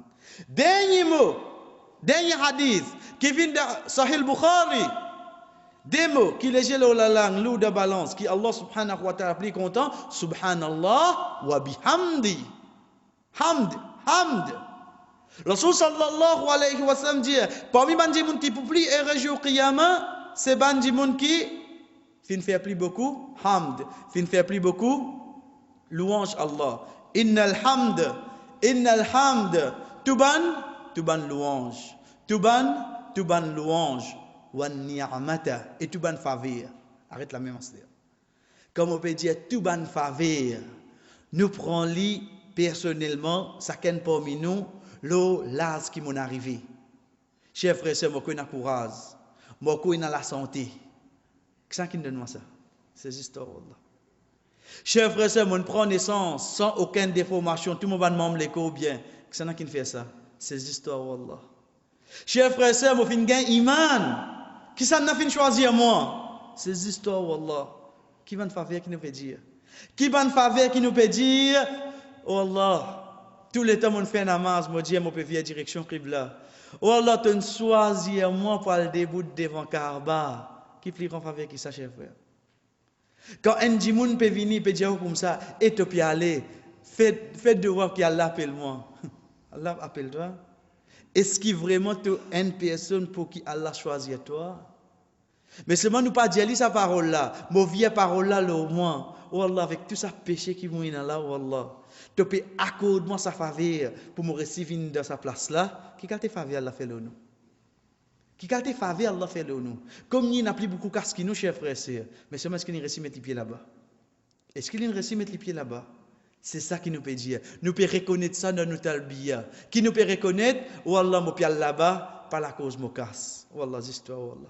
S3: Dernier mot, dernier hadith qui vient de Sahih Bukhari. Des mots qui légèrent la langue, l'eau de balance, qui Allah subhanahu wa ta'ala plus content. Subhanallah wa bihamdi. Hamd, hamd. Rasul sallallahu alayhi wa sallam dit, parmi les gens qui peuvent plus errer au qiyamah, c'est les gens qui ne font plus beaucoup hamd, ne font plus beaucoup louange Allah. Innal hamd, tuban louange, tuban louange, wan ni'mata, et tuban faveur. Arrête la même chose. Comme on peut dire tuban faveur, nous prenons personnellement, chacun parmi nous, l'eau l'as qui m'en arrivé. Chers frères et sœurs, moi, je courage, moi, je la santé. Qu'est-ce qui nous donne ça? C'est histoires là. Chers frères et sœurs, on prend naissance sans aucune déformation. Tout le monde va demander l'écho bien. Qu'est-ce qui fait ça? C'est histoires là. Chers frères et sœurs, on fin gain iman. Qui ça n'a fin choisir moi? C'est histoires là. Qui va nous faveur qui nous peut dire? Qui va nous faveur qui nous peut dire? Oh Allah, tout le temps on fait namaz, moi Dieu, mon peut faire direction Qibla. Oh Allah, tu nous choisis moi pour le début devant Kaaba. Qui plie en faveur qui ça, cher frère? Quand un djimoun peut venir, peut dire comme ça, et tu peux aller, faites devoir qu'Allah appelle moi. Allah appelle toi. Est-ce qu'il vraiment tu une personne pour qui Allah choisit toi? Mais seulement nous pas dire sa parole là, mon vieille parole là, le moins. Oh Allah, avec tout ça péché qui vont là, oh Allah, tu peux accorder moi sa faveur pour me recevoir dans sa place là. Qui qu'a faveur Allah fait le nous? Qui qu'a faveur Allah fait le nous? Comme il n'a plus beaucoup casque nous, chers frères et sœurs, mais seulement est-ce qu'il nous réussit mettre les pieds là-bas? Est-ce qu'il nous réussit mettre les pieds là-bas? C'est ça qui nous peut dire. Nous pouvons reconnaître ça dans notre talbiya. Qui nous peut reconnaître, oh Allah, mon pied là-bas, par la cause de mon casse. Oh Allah, zistoire, oh Allah.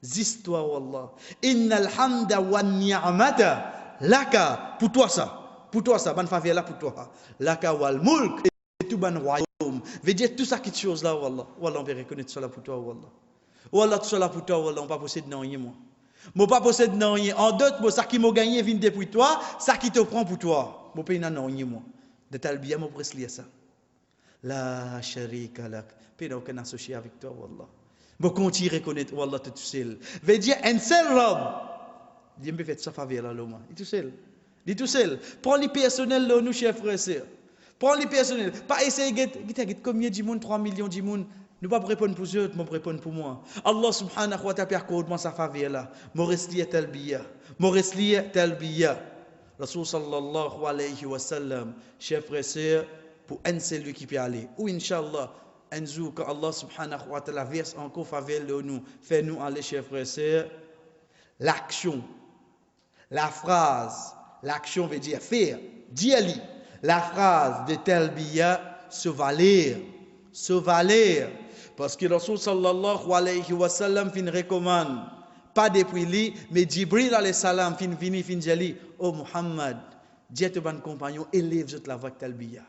S3: Zistoire, oh Allah. Innal hamda wa ni'mata laka. Pour toi ça, bonne faveur là pour toi. Laka wal mulk, et tout ban royaume. Veut dire tout ça qui chose là, oh Allah. Oh Allah, on peut reconnaître ça là pour toi, oh Allah. Oh Allah, tout ça là pour toi, oh Allah, on ne peut pas posséder non rien, moi. Je pas possède non rien. En d'autres mots, ça qui m'a gagné vient depuis toi, ça qui te prend pour toi. Je paye non rien moi. De talbiya moi presque lié ça. La sharika lak. Pas aucun associé avec toi wallah. Je continue à reconnaître wallah tout seul. Veut dire un seul rob. Dieu me fait ça faveur là moi. Il tout seul. Il tout seul. Prends les personnels là nous chers frères et sœurs. Prends les personnels. Pas essayer de combien de monde 3 millions de monde. Nous ne pouvons pas répondre pour eux, mais répondre pour moi. Allah subhanahu wa ta'ala accorde-moi sa faveur là. Mon reslier talbiya. Mon reslier talbiya. Rasul sallallahu alayhi wa sallam, chers frères et sœurs, pour un seul lui qui peut aller. Ou inshallah, un jour, quand Allah subhanahu wa ta'ala verse encore faveur de nous, fait-nous aller, chers frères et sœurs, l'action, la phrase, l'action veut dire faire, dire-lui, la phrase de talbiya, se valer. Parce que Rasul sallallahu alayhi wa sallam fin recommande, pas depuis lui, mais Jibril alayhi salam fin vini fin jali, oh Muhammad, Dieu te ban compagnon, élève la voix talbiya.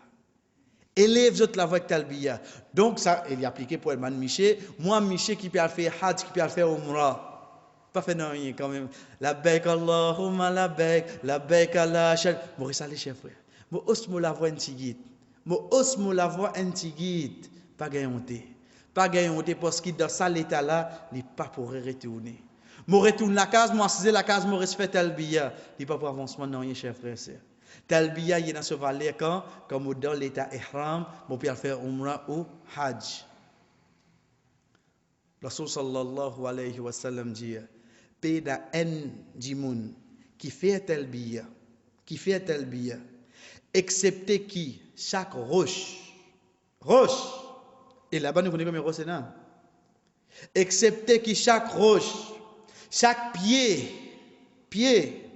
S3: Élève la voix talbiya. Donc ça, il est appliqué pour Elman Miché. Moi, Miché qui peut faire Hajj, qui peut faire Umrah. Pas fait non rien quand même. Labbaik Allahumma labbaik Allah shal. Moi, ça les chers frères. Moi, osmo la voix antigite. Moi, osmo la voix antigite. Pas gagné. Pas gagné parce que dans ça l'état là, il n'est pas pour retourner. Moi retourne la case, moi c'est la case, moi respecte talbiya, il n'est pas pour avancement non, chers frères et sœurs. Talbiya il est dans ce valet quand comme dans l'état ihram, mon peut faire umrah ou hajj. Rasul sallallahu alayhi wa sallam dit peda en dimoun qui fait talbiya, excepté qui chaque roche et là-bas, nous connaissons comme roche, non? Excepté que chaque roche, chaque pied,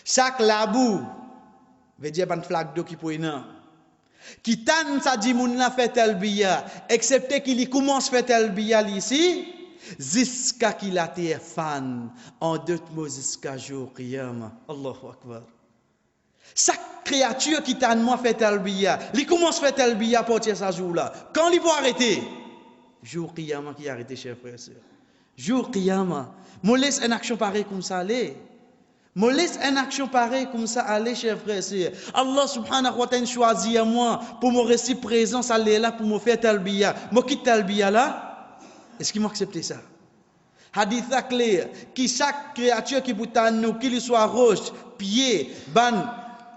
S3: chaque labou, veut dire une flaque d'eau qui peut y Qui tan ça dit moun la fait talbiya, excepté qu'il commence fait talbiya ici, jusqu'à qu'il a été fan, en d'autres mots jusqu'à jour qiyamah. Allahu Akbar. Chaque créature qui t'a moi fait talbiya, il commence fait talbiya pour ce jour-là. Quand il va arrêter, jour qiyamah qui arrêté, chers frères et sœurs. Jour qiyamah, moi laisse une action pareille comme ça aller. Moi laisse une action pareille comme ça aller, chers frères et sœurs. Allah subhanahu wa ta'ala choisit à moi pour me rester présent, ça là pour me faire talbiya. Moi quitte talbiya là, est-ce qu'il m'a accepté ça? Hadith clair, qui chaque créature qui bout à nous, qu'il soit roche, pied, ban,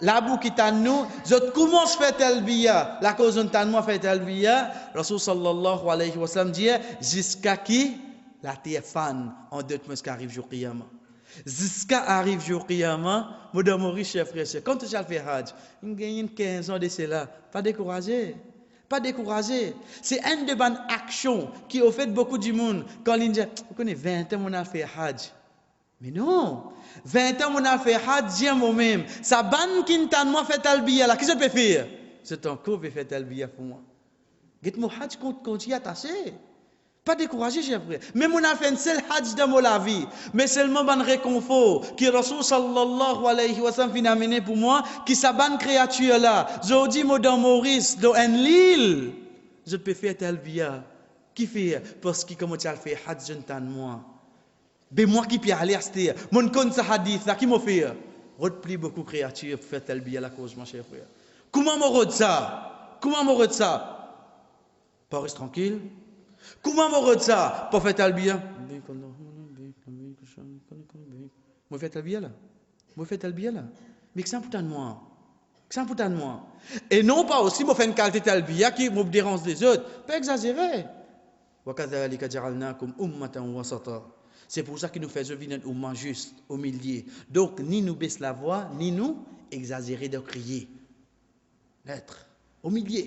S3: la boue qui t'a nous, je commence à faire talbiya. La cause de moi fait talbiya, Rasul sallallahu alayhi wa sallam dit, jusqu'à qui la terre fan en deux mois qui arrive jour qiyamah. Jusqu'à arrive jour qiyamah, madame Maurice, chef frère, quand tu as fait hajj, il gagne 15 ans de cela, pas découragé. Pas découragé. C'est une de bonnes actions qui ont fait beaucoup du monde. Quand il dit, vous connaissez 20 ans, on a fait hajj. Mais non. 20 ans, on a fait hajj, dis moi-même. Ça ban qui n'a moi fait talbiya là. Qu'est-ce que je peux faire? C'est encore fait talbiya pour moi. Get mon hajj continue à tasser. Pas découragé, chers frères. Même on a fait un seul hajj dans la vie. Mais seulement un réconfort qui Rasul sallallahu alayhi wa sallam a amené pour moi, qui sa bonne créature là. Je dis, moi dans Maurice, dans un l'île, je peux faire talbiya. Qui fait? Parce que comme tu as fait hajj, je n'entends moi. Mais moi qui peux aller à cette mon compte sa hadith là, qui m'a fait? Repli beaucoup de créatures pour faire talbiya la cause, mon cher frère. Comment m'aurait ça? Comment m'aurait ça? Pas rester tranquille. Comment m'aurait ça pour faire talbiya? Moi faire talbiya là. Moi faire talbiya là. Mais que ça pourtant de moi. Que ça pourtant de moi. Et non pas aussi moi faire une qualité talbiya qui me dérange des autres. Pas exagérer. Wa kadhalika ja'alnakum ummatan wasata. C'est pour ça qu'il nous fait venir un umma juste au milieu. Donc ni nous baisse la voix, ni nous exagérer de crier. Être au milieu.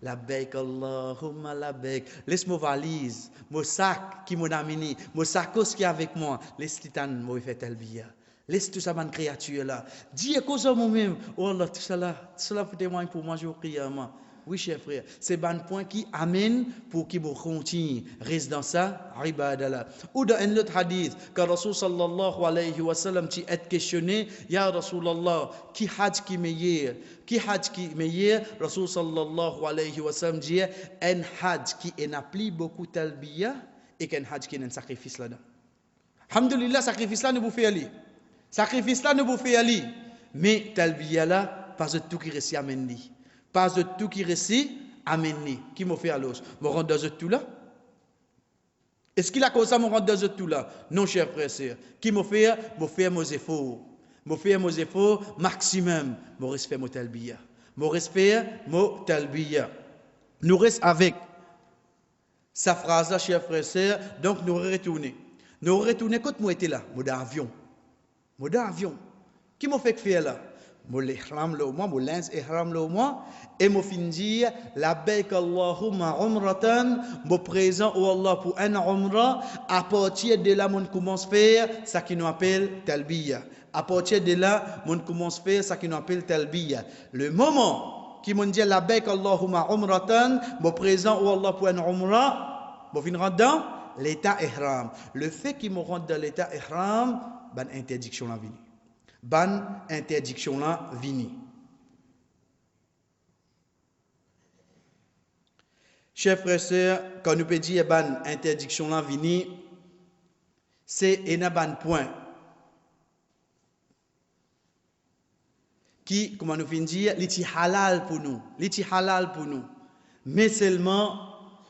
S3: Labbaik Allahumma labbaik. Laisse mon valise, mon sac qui m'a amené, mon sac qui est avec moi. Laisse titan moi faire talbiya. Laisse tout ça, bonne créature là. Dis à cause de moi-même. Oh Allah, tout cela pour témoigner pour moi jour qiyamah. Oui, cher frère, c'est un point qui amène pour qu'il continue, reste dans ça, ibadallah. Ou dans un autre hadith, quand Rasul sallallahu alayhi wa sallam est questionné, Ya Rasulallah, qui hajj qui meilleur? Qui hajj qui meilleur? Rasul sallallahu alayhi wa sallam dit, un hajj qui n'applique beaucoup talbiya et qu'un hajj qui est un sacrifice là-dedans. Alhamdulillah, sacrifice là ne vous fait aller. Sacrifice là ne vous fait aller. Mais talbiya là, pas de tout qui reste amène. Pas de tout qui récit, amené. Qui m'a fait à l'os? Me rendre dans tout là? Est-ce qu'il a causé ça, me rendre dans tout là? Non, cher frère, sœur. Qui m'a fait? Me faire mes efforts. Me faire mes efforts maximum. Me respect mon talbiya. Me respect mon talbiya. Nous restons avec sa phrase là, cher frère, sœur. Donc, nous retournons. Nous retournons quand moi était là. Mode avion. Mode avion. Qui m'a fait faire là? Mon ihram le moi, mon lens ihram le moi, et mon fin dire labbaik Allahumma umratan, mon présent au Allah pour un umra. À partir de là, mon commence à faire ça qui nous appelle talbiya. À partir de là, mon commence à faire ça qui nous appelle talbiya. Le moment qui m'ont dit labbaik Allahumma umratan, mon présent au Allah pour un umra, mon fin rentre dans l'état ihram. Le fait qu'il me rentre dans l'état ihram, ben interdiction la vie. Ban interdiction là vini. Chers frères et sœurs, quand nous peut dire ban interdiction là vini, c'est un ban point qui, comment nous finissons dire, l'iti halal pour nous, l'iti halal pour nous. Mais seulement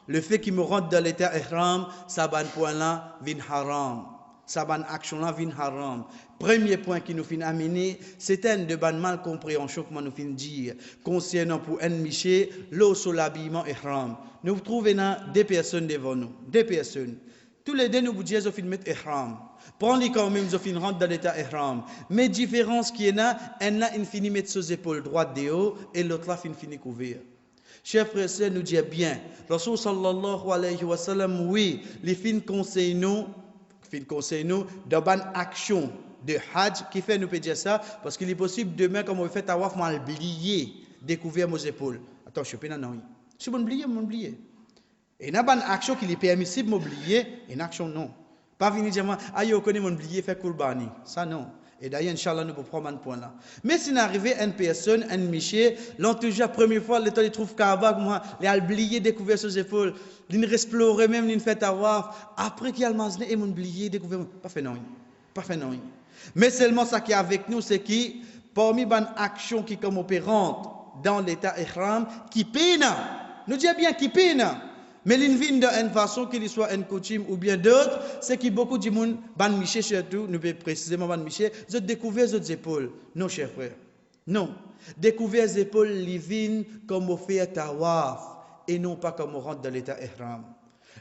S3: le fait qu'il me rentre dans l'état ihram, ça ban point là vin haram. Ça ban action là vin haram. Premier point qui nous finit amener, c'est un de bonne mal compréhension comment nous finit dire concernant pour un miché l'eau sur l'habillement ihram. Nous trouvons deux personnes devant nous, deux personnes. Tous les deux nous vous disons qu'ils mettent ihram. Prends-les quand même, ils rentrent dans l'état ihram. Mais différence qui est là, un là il finit mettre ses épaules droite de haut et l'autre là finit couvert. Chers frères et sœurs, nous disons bien, Rasul sallallahu alayhi wa sallam, oui, les fins conseillent nous de bonne action de hajj qui fait nous peut dire ça parce qu'il est possible demain comme on fait tawaf mal oublier découvrir mes épaules Attends, je peux pas non. Si vous m'oubliez. Et n'a pas une action qui est permissible m'oublier, une action non. Pas venir dire moi, ah yo connais m'oublier faire kurbani. Ça non. Et d'ailleurs, Inch'Allah, nous pouvons prendre un point là. Mais si n'arrive une personne, un miché, l'on toujours la première fois, le temps il trouve Kaaba, moi, il a oublié découvert ses épaules, il explorer même, il fait avoir. Après qu'il a le mazné, il m'a oublié découvert. Pas fait non. Pas fait non. Mais seulement ça qui est avec nous, c'est qui, parmi les actions qui comme opérantes dans l'état ihram, qui peine. Nous disons bien qui peine. Mais l'invine d'une façon qu'il soit une coutume ou bien d'autres, c'est que beaucoup de monde, ban miché surtout, nous pouvons précisément ban miché, ils ont découvert les épaules. Non, chers frères. Non. Découvert les épaules, l'invine comme on fait tawaf et non pas comme on rentre dans l'état ihram.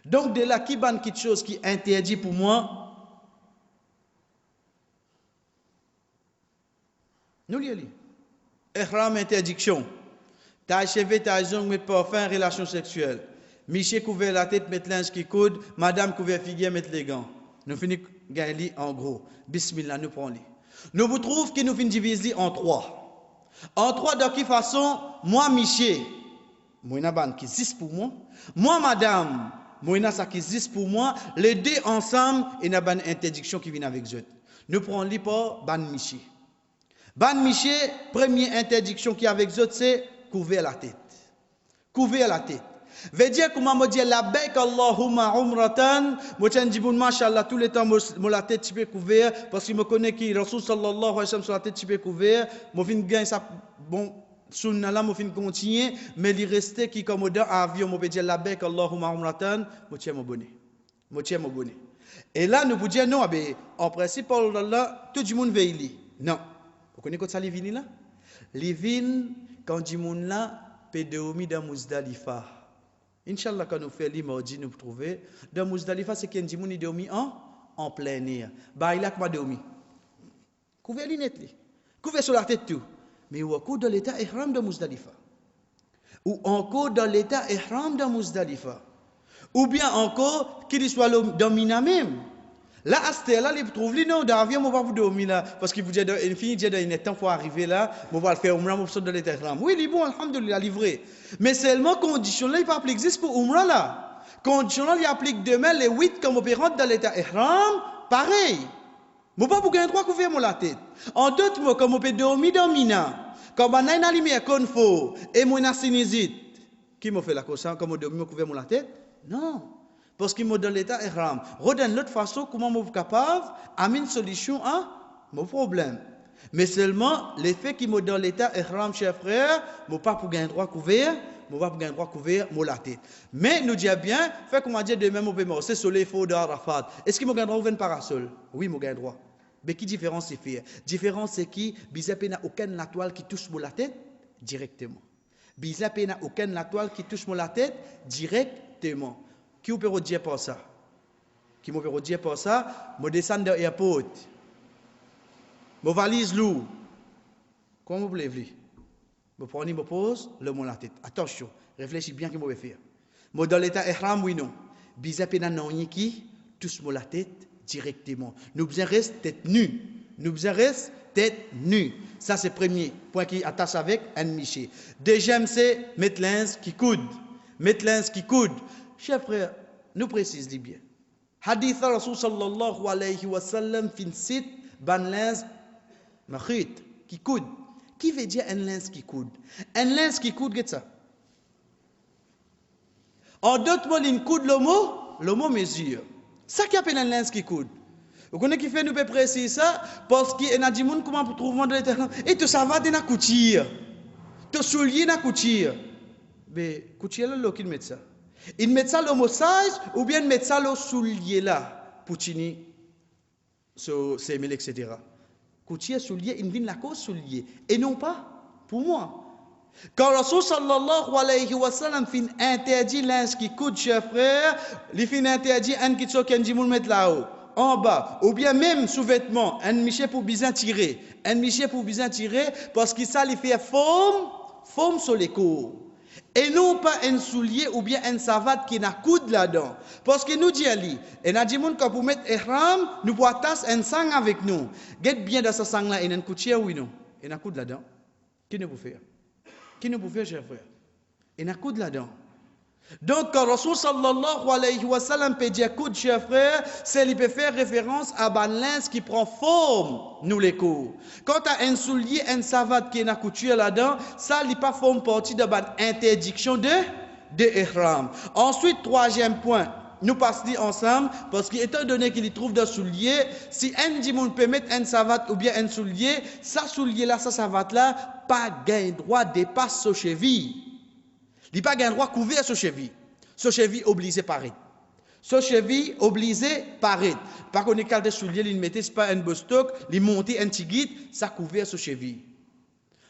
S3: Donc de là, qui ban quelque chose qui est interdit pour moi, nous lisons. Ihram interdiction. T'as achevé ta jongue, mettre parfum, relation sexuelle. Miché couvert la tête, mettre linge qui coude. Madame couvert figuière, mettre les gants. Nous finissons gagner en gros. Bismillah, nous prenons. Nous vous trouvons que nous finissons diviser en trois. En trois, de quelle façon? Moi, Miché, moi, il y a ban qui 10 pour moi. Moi, madame, moi, il y a ça qui 10 pour moi. Les deux ensemble, il y a une interdiction qui vient avec eux. Nous prenons les pour ban Miché. Ban Miché, première interdiction qui est avec eux, c'est couvrir la tête. Couvrir la tête. Veut dire comment me dire la baik Allahumma umratan, moi tiens dit bon machallah tous les temps moi la tête tu peux couvrir parce qu'il me connaît qui Rasul sallallahu alayhi wa sallam sur la tête tu peux couvrir, moi fin gagne ça bon sunna là moi fin continuer mais il restait qui comme dans avion moi peut dire la baik Allahumma umratan, moi tiens mon bonnet. Moi tiens mon bonnet. Et là nous vous dire non en principe Allah tout le monde veut y. Non. Vous connaissez quoi ça les vins là? Les vins quand du monde là peut dormir dans Muzdalifa. Inch'Allah, quand nous faisons mardi, nous trouvons. Dans Muzdalifa, c'est qu'il y a un dormi en plein air. Bah, il a quoi dormi? Couvert les lunettes. Couvert sur la tête tout. Mais ou encore dans l'état ihram de Muzdalifa. Ou encore dans l'état ihram de Muzdalifa. Ou bien encore, qu'il soit dans Mina même. Là, à ce là, il trouve les noms d'avion, on va vous dormir là. Parce qu'il vous dit, il finit de dire, il est temps pour arriver là, on va le faire, on va dans l'état ihram. Oui, il est bon, alhamdoulilah, livré. Mais seulement, condition là, il pas appliquer existe pour Umrah là. Condition là, il applique demain les 8 comme on peut rentrer dans l'état ihram, pareil. Je ne peux pas gagner droit couvrir la tête. En d'autres mots, comme on peut dormir dans Mina, comme on a une lumière qu'on faut, et mon sinusite, qui m'a fait la cause, comme on dormir couvrir la tête? Non. Parce qu'il m'a dans l'état ihram. Redonne l'autre façon, comment je suis capable d'amener une solution à mon problème. Mais seulement, l'effet qui m'a dans l'état ihram, chers frères, je ne peux pas pour gagner droit couvert, je ne peux pas pour gagner droit couvert, la tête. Mais nous disons bien, fait comment dire demain, je peux c'est soleil faux d'Arafat. Est-ce qu'il m'a gagné droit ouvrir un parasol? Oui, je gagné droit. Mais qui différence c'est fait? Différence c'est qui, Bizapé n'a aucune la toile qui touche la tête directement. Bizapé n'a aucune la toile qui touche la tête directement. Qui vous peut dire pour ça? Qui me peut dire pour ça? Je descends de l'aéroport. Je valise lourd. Comment vous voulez? Je prends, je pose, le mot la tête. Attention, réfléchis bien ce que je vais faire. Je dans l'état ihram, oui, non. Bizarre, non, qui touche la tête directement. Nous besoin reste tête nue. Nous besoin reste tête nue. Ça, c'est le premier point qui attache avec un miché. Deuxième, c'est mettre linge qui coude. Mettre linge qui coude. Chers frères, nous précisons bien. Hadith Rasul sallallahu alayhi wa sallam fin site ban linge makhit qui coude. Qui veut dire un linge qui coude? Un linge qui coude, qu'est-ce ça? En d'autres mots, il coude le mot mesure. Ça qui appelle un linge qui coude. Vous connaissez qui fait nous préciser ça? Parce qu'il y a des gens comment pour trouver dans l'éternel. Et tout ça va de la couture. Tout soulier na couture. Mais couture là, qui met ça? Il met ça le massage ou bien il met ça le soulier là pour tenir ce sémil, etc. Couture soulier, il vient la cause soulier et non pas pour moi. Quand Rasul sallallahu alayhi wa sallam fin interdit linge qui coûte, chers frères, il fin interdit un qui soit qui mettre là-haut, en bas, ou bien même sous-vêtement, un miché pour bien tirer, parce que ça lui fait forme sur les cours. Et non pas un soulier ou bien un savate qui n'a coude là-dedans. Parce que nous dit Ali, et nous dit que pour mettre ihram, nous pouvons tasser un sang avec nous. Get bien dans ce sang-là, et un couture, oui non. Et n'a coude là-dedans. Qui ne peut faire? Qui ne peut faire, chers frères? Et n'a coude là-dedans. Donc, quand Rasul sallallahu alayhi wa sallam peut dire coude, chers frères, c'est qu'il peut faire référence à un linge qui prend forme, nous les coups. Quand tu as un soulier, une savate qui est na couture là-dedans, ça n'est pas forme partie de l'interdiction de ihram. Ensuite, troisième point, nous passons ensemble, parce qu'étant donné qu'il y trouve des souliers, si un dimoun peut mettre une savate ou bien un soulier, ça soulier là, ça savate là, pas gain droit dépasse ses chevilles. Il n'y a pas un droit couvert sur cheville. Sur cheville obligé par it. Sur cheville obligé par it. Par contre, quand des souliers, ils mettent pas un bostock, ils montent un petit guide, ça couvert sur cheville.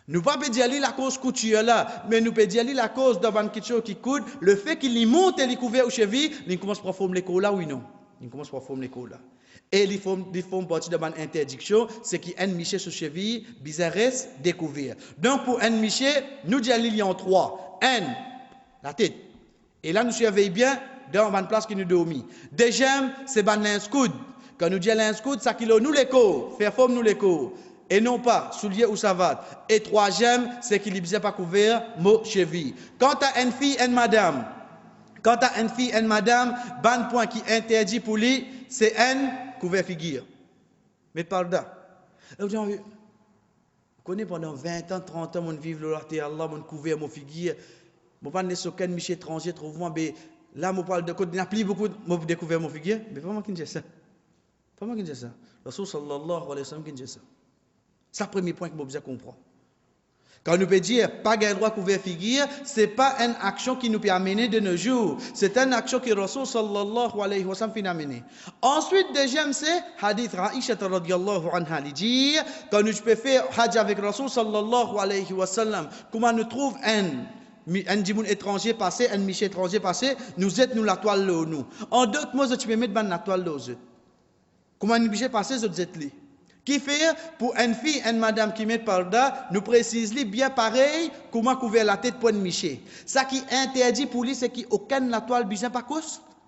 S3: Nous ne pouvons pas dire la cause couture là, mais nous pouvons dire la cause d'avoir quelque chose qui coûte, le fait qu'il monte et il couvert aux chevilles, il commence à former l'école là, oui non. Il commence à former l'école là. Et ils font partie de mon interdiction, c'est qu'un miché sur cheville, bizarre, découvert. Donc pour un miché, nous disons il y a trois. Un, la tête. Et là, nous surveillons bien dans une place qui nous dormit. Deuxième, c'est un scout. Quand nous disons un scout, ça kilo nous l'écho, faire forme nous l'écho. Et non pas soulier ou savate. Et troisième, c'est qu'il n'est pas couvert, mot cheville. Quant à une fille et une madame, ban point qui interdit pour lui, c'est un couvert figure. Mais par là. Vous connaissez pendant 20 ans, 30 ans, on vit le terre, Allah, on couvert mon figure. Je ne sais pas si aucun miché étranger trouve moi, mais là, je parle de côté, il n'y a plus beaucoup de découvert mon figure. Mais pas moi qui dis ça. Pas moi qui dis ça. Rasul sallallahu alayhi wa sallam qui dit ça. C'est le premier point que je comprends. Quand nous peut dire pas un droit couvert figure, ce n'est pas une action qui nous peut amener de nos jours. C'est une action que Rasul sallallahu alayhi wa sallam fait amener. Ensuite, deuxième, c'est hadith Aïcha radiyallahu anha li dit, quand nous pouvons faire hajj avec Rasul sallallahu alayhi wa sallam, comment nous trouve un dimoun étranger passé, un miché étranger passé, nous êtes nous la toile là nous. En d'autres mots, tu peux mettre la toile là aux êtes. Comment un miché passé, vous êtes là. Qui fait pour une fille, une madame qui met par là, nous précise bien pareil comment couvrir la tête pour une miché. Ça qui interdit pour lui, c'est qu'aucun la toile besoin pas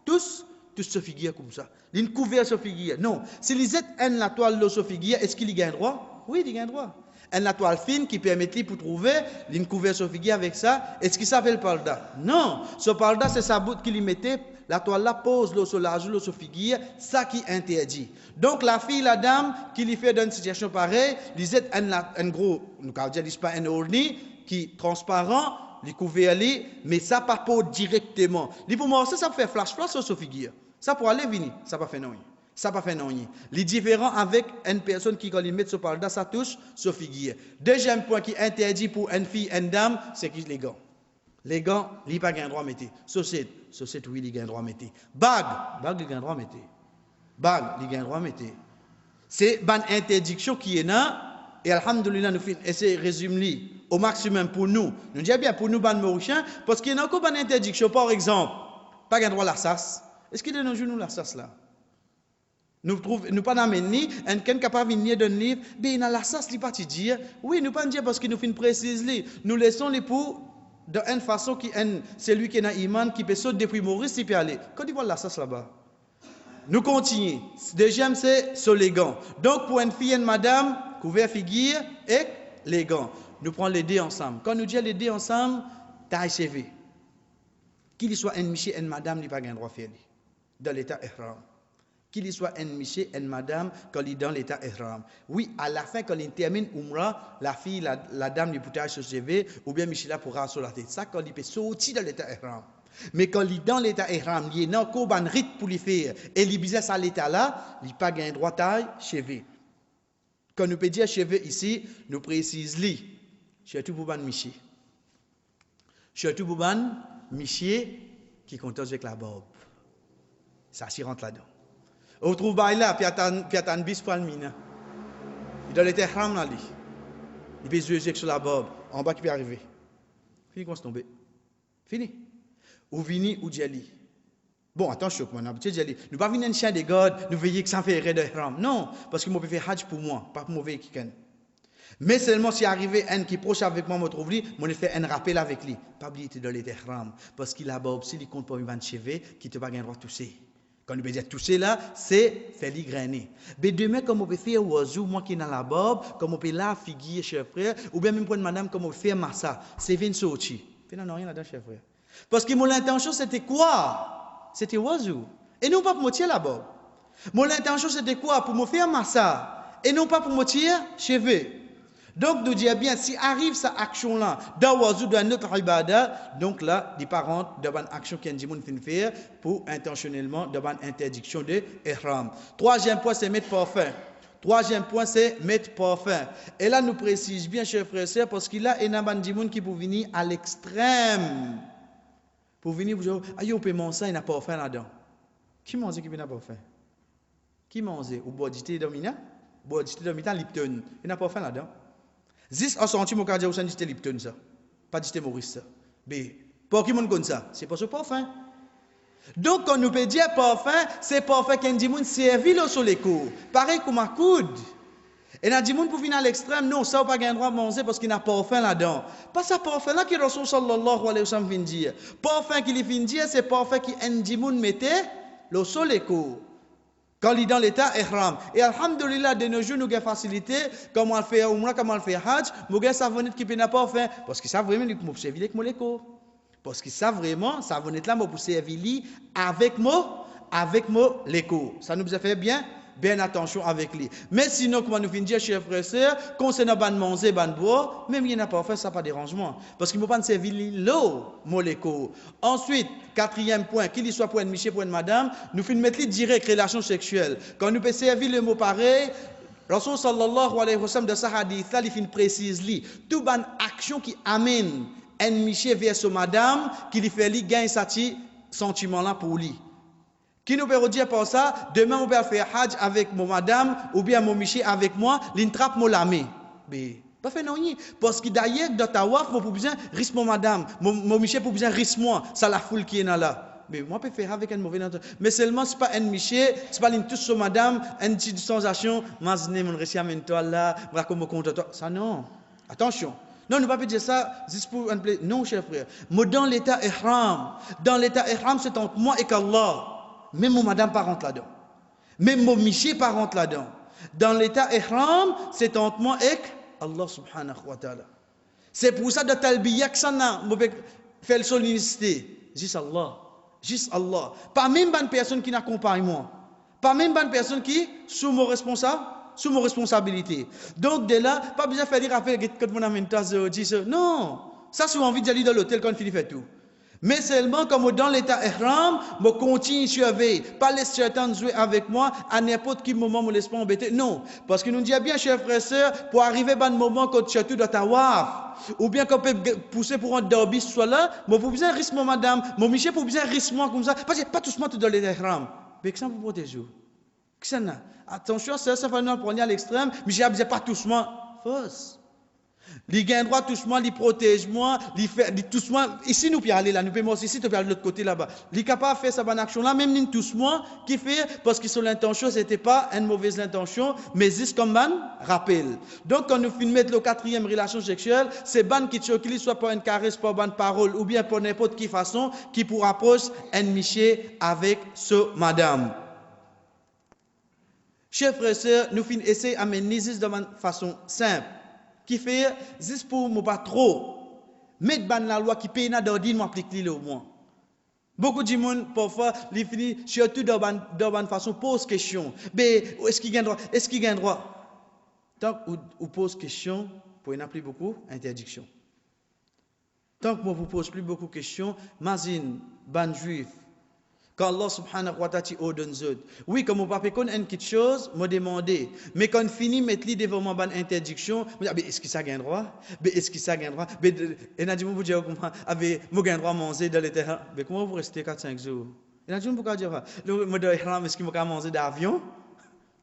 S3: tous se figure comme ça. Une couvert se figure. Non, si les êtes un la toile là se figure, est-ce qu'il y a un droit? Oui, il y a un droit. Une toile fine qui permet pour trouver une couvert se figure avec ça, est-ce qu'il s'appelle parda? Non, ce parda c'est sa bout qu'il y mettait. La toile là pose l'eau sur la joue, l'eau sur figure, ça qui interdit. Donc la fille, la dame, qui lui fait dans une situation pareille, lui êtes un gros, nous ne disons pas un orni, qui transparent, les couvert, mais ça pas pour directement. Pour moi, ça fait flash sur figure. Ça pour aller venir, ça pas fait non. Ça pas fait non. Les différents avec une personne qui quand il met ce parda, ça touche sur figure. Deuxième point qui interdit pour une fille, une dame, c'est qu'ils les gants. Les gants, il n'y a pas de droit à mettre. Saucette, oui, il y a un droit à mettre. Bague, il y a un droit à mettre. Bague, il y a un droit à mettre. C'est une interdiction qui est là, et alhamdoulilah, nous essayons de résumer au maximum pour nous. Nous disons bien pour nous, ban Mauriciens, parce qu'il y a encore une interdiction. Par exemple, pas de droit à la sas. Est-ce qu'il y a de nos jours, nous, la sas là? Nous ne pas d'amener, un quelqu'un capable de venir d'un livre, mais il y a la sas, il pas dire. Oui, nous pas dire parce qu'il nous fait une précise. Nous laissons les pour. De une façon qui c'est lui qui est un imam qui peut sauter depuis Maurice il peut aller. Quand il voit la sas là-bas. Nous continuons. Deuxième c'est sur les gants. Donc pour une fille et une madame, couvert figure et les gants. Nous prenons les deux ensemble. Quand nous disons les deux ensemble, taille CV. Qu'il soit un miché et une madame, il n'y a pas de droit à faire dans l'état ihram. Qu'il soit un miché et une madame quand il est dans l'état ihram. Oui, à la fin, quand il termine Umrah, la fille, la dame, il peut sur CV, ou bien Michela pourra sur la tête. Ça, quand il peut sortir dans l'état ihram. Mais quand il est dans l'état ihram, il y a encore un rite pour lui faire. Et il bizarre à l'état là, il n'a pas de droit taille cheveux. Quand nous peut dire cheveux ici, nous précisons lui. Surtout pour ban miché. Surtout pour ban miché qui compte avec la barbe. Ça s'y rentre là-dedans. On trouve là, puis attend bis pour le mine. Il doit être haram là. Il peut jouer sur la barbe. En bas qui peut arriver. Fini qu'on se tombe. Fini. Ou vini ou djali. Bon, attention, nous ne pas venir un chien de God, nous veillons que ça fait erreur de haram. Non, parce que moi je peux faire hajj pour moi, pas pour mauvais quelqu'un. Mais seulement si arrivé un qui est proche avec moi, me trouve lui, moi je fais un rappel avec lui. Pas oublier de donner des haram. Parce qu'il a barbe, s'il compte pour une cheveux, qui te pas gagner droit tousser. Quand nous peut dire toucher là, c'est faire les grainer. Mais demain, comme on peut faire oiseau, moi qui est dans la barbe, comme on peut la figuer, chers frères, ou bien même pour une madame, comme on peut faire massa, c'est 20 sorties. Finalement, rien là-dedans, chef frère. Parce que mon intention, c'était quoi? C'était oiseau. Et non pas pour me tirer là-bas. Mon intention, c'était quoi? Pour me faire massa. Et non pas pour me tirer cheveux. Donc, nous disons bien, si arrive cette action-là, dans oiseau, dans notre ibadah, donc là, des parents, dans une action qui ont faire pour intentionnellement, dans une interdiction de ihram. Troisième point, c'est mettre parfum. Troisième point, c'est mettre parfum. Et là, nous précise bien, chers frères et sœurs, parce qu'il y a un bandit qui peut venir à l'extrême. Pour venir vous dire, aïe, on peut manger ça, il n'a pas parfum là-dedans. Qui mange qui n'a pas parfum? Qui mange? Ou boit du thé domina? Boit du thé domina, Lipton. Il n'a pas parfum là-dedans. Zis en senti mon cardio au du Lipton, ça. Pas du thé Maurice, ça. Mais, pour qui monde connaît ça? C'est pas ce parfum. Donc, quand nous peut dire parfum, c'est parfum qu'un dit moun servi sur les cours. Pareil comme un coude. Et on a dit moun pour venir à l'extrême, non, ça n'a pas le droit de manger parce qu'il n'a pas parfum là-dedans. Pas ça parfum là que Rasul sallallahu alayhi wa sallam vient dire. Parfum qu'il vient dire, c'est parfum qu'un dit moun mettait sur les cours. Quand il est dans l'état ihram. Et alhamdulillah, de nos jours, nous avons facilité, comme on fait Umrah, comme on fait Hajj, nous avons savonnette qui n'a pas parfum. Parce que ça vraiment, nous pouvons servir avec les cours. Parce que ça vraiment, ça va être là pour servir avec moi l'écho. Ça nous a fait bien attention avec lui. Mais sinon, comme nous finissons, chers frères et sœurs, concernant ban manger, ban boire, même il n'a pas fait ça pas dérangement. Parce qu'il ne peut pas servir l'eau, mon l'écho. Ensuite, quatrième point, qu'il soit pour un monsieur, pour une madame, nous finissons mettre direct relation sexuelle. Quand nous peut servir le mot pareil, Rasul sallallahu alayhi wa sallam de sa hadith là, il finit précise lui, tout ban action qui amène un monsieur vers son madame qui lui fait gagner ce sentiment là pour lui. Qui nous peut dire par ça, demain on peut faire hajj avec mon madame ou bien mon monsieur avec moi, l'intrape mon lame. Mais pas fait non parce que d'ailleurs dans ta waf moi pour besoin risque mon madame, mon monsieur pour besoin risque moi, ça la foule qui est là. Mais moi je peux faire avec un mauvais intention. Mais seulement c'est pas un monsieur, c'est pas une tous sur madame, une petite sensation, mazne mon récit amène toi là, voilà comme compte toi. Ça non. Attention. Non, ne pas dire ça juste pour un plaisir. Non, cher frère. Moi, dans l'état ihram, c'est entre moi et qu'Allah. Même mon madame pas rentre là-dedans. Même mon monsieur pas rentre là-dedans. Dans l'état ihram, c'est entre moi et Allah subhanahu wa ta'ala. C'est pour ça de talbiya que ça n'a fait le solliciter. Juste Allah. Juste Allah. Pas même une personne qui n'accompagne moi. Pas même une personne qui sous mon responsable. Sous mon responsabilité. Donc, de là, pas besoin de faire des rappels que mon ami dit non, ça, c'est envie d'aller dans l'hôtel quand il fait tout. Mais seulement, comme dans l'état ihram, je continue à surveiller. Pas laisser Satan jouer avec moi à n'importe quel moment, je ne me laisse pas embêter. Non. Parce que nous disons bien, chers frères et sœurs, pour arriver à un moment quand tu es tout dans ta waf, ou bien qu'on peut pousser pour un derby soit là, mais vous besoin de risque, mon madame, mon monsieur, pour besoin de risque, moi, comme ça. Parce que pas tout ce monde dans l'état ihram. Mais que ça vous protège. Attention, ça va nous prendre à l'extrême, mais je n'ai pas tous moi. Fausse. Il gagne droit tous moi, il protège moi, il fait tous moi. Ici, nous pouvons aller là, nous pouvons aussi ici, nous pouvons aller de l'autre côté là-bas. Il est capable de faire cette bonne action-là, même nous tous moi, qui fait, parce que son intention, ce n'était pas une mauvaise intention, mais juste comme un rappel. Donc, quand nous finissons la quatrième relation sexuelle, c'est ban qui choque, soit par une caresse, par une parole, ou bien par n'importe quelle façon, qui pour approcher un miché avec ce madame. Chers frères et sœurs, nous finissons essayer d'amener juste de façon simple, qui fait juste pour ne pas trop mettre la loi qui paye d'ordine, m'appliquer au moins. Beaucoup de gens, parfois, ils finissent surtout dans une façon pose question. Mais est-ce qu'il gagne droit? Est-ce qu'il gagne droit? Tant qu'on pose question, pour n'appeler beaucoup, interdiction. Tant qu'on vous pose plus beaucoup de questions, imagine, ban juif. Quand Allah subhanahu wa ta'ala ordonne zod. Oui, comme on ne peut pas une petite chose, me demander. Mais quand on finit mettre l'idée devant ma bonne interdiction, je dis, est-ce que ça gagne droit? Est-ce que ça gagne droit? Et on dit, vous dire comment, vous gagne droit à manger dans le terrain. Mais comment vous restez 4-5 jours? Et on dit, pourquoi dire ça? Le mode ihram, est-ce qu'il faut manger d'avion?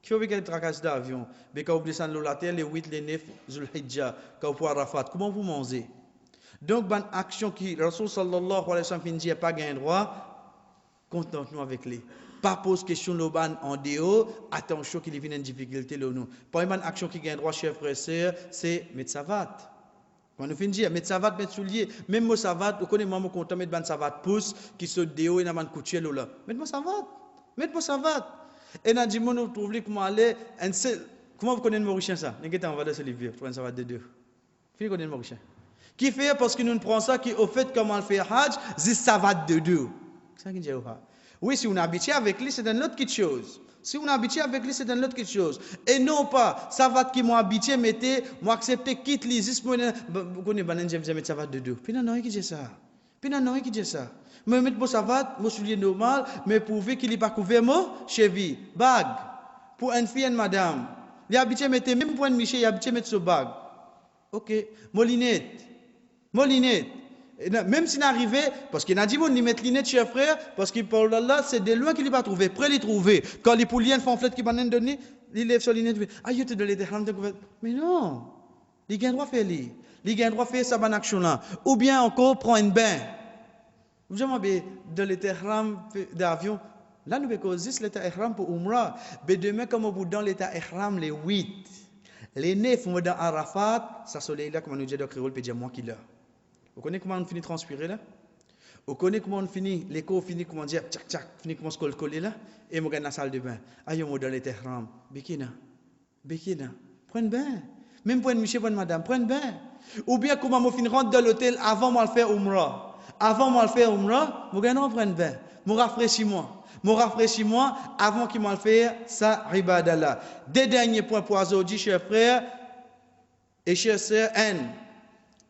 S3: Qui faut qu'il tracasse d'avion? Mais quand vous descendez la terre, les 8, les 9, Zulhijjah, quand vous pouvez Arafat, comment vous mangez? Donc, bonne action qui, Rasul sallallahu alayhi wa sallam, dit, pas gagne droit. Contente-nous avec lui. Pas pose question l'oban en déo, attention qu'il y ait une difficulté là nous. Pas une action qui gagne droit, chers frères et sœurs, c'est mettre savat. Quand nous finissons, mettre savat, mettre soulier. Même moi savat, vous connaissez moi content mettre ban savat pouce qui saute déo et n'a ban coucher là. Mettez-moi savat. Mettez-moi savat. Et n'a dit moi nous trouve comment aller comment vous connaissez le Mauricien ça? N'inquiétez on va dans ce livre, trouver un savat de deux. Fini connaître le Mauricien. Qui fait parce que nous prenons ça, qui au fait comment le faire Hajj, c'est ça va de deux. C'est ça qui dit. Oui, si on est habitué avec lui, c'est une autre chose. Si on est habitué avec lui, c'est une autre chose. Et non pas, ça va qui m'ont habitué, mettez, moi accepter, quitte les, juste pour vous connaissez, j'aime ça va de deux. Puis non, qui dit ça. Puis non, qui dit ça. Me mettre mon savate, mon soulier normal, mais prouver qu'il n'est pas couvert mon cheville, bague. Pour une fille et une madame. Il est habitué à mettre, même pour un Michel, il est habitué à mettre ce bague. Ok, molinette. Même s'il est arrivé, parce qu'il a dit, il met l'inette chez frère, parce qu'il parle là, c'est de loin qu'il n'a pas trouvé. Près il trouvé. Quand les pouliens font flette qui va donner, il lève sur l'inette, ah, il te donne les terrains de couverture. Mais non, il a droit de faire lui. Il a droit de faire sa bonne action là. Ou bien encore, prend un bain. Vous avez dans les terrains d'avion, là, nous avons l'état ihram pour Umrah. Mais demain, comme au bout dans l'état ihram, les 8, les 9, on va dans Arafat, ça soleil là, comme on nous dit dans Créole, peut dire moi qui là. Vous connaissez comment on finit de transpirer là? Vous connaissez comment on finit, l'écho finit comment dire, tchac tchac, finit comment se coller là? Et on regarde dans la salle de bain. Aïe, on va dans l'état ihram. Bekina, prenez bain. Même pour une monsieur, pour une madame, prenez bain. Ou bien comment on finit rentre dans l'hôtel avant moi le faire Umrah. Avant moi le faire Umrah, je vais prendre bain. Je rafraîchis-moi avant qu'il m'en fasse ça ibadallah. Des derniers points pour aujourd'hui, chers frères et chers sœurs,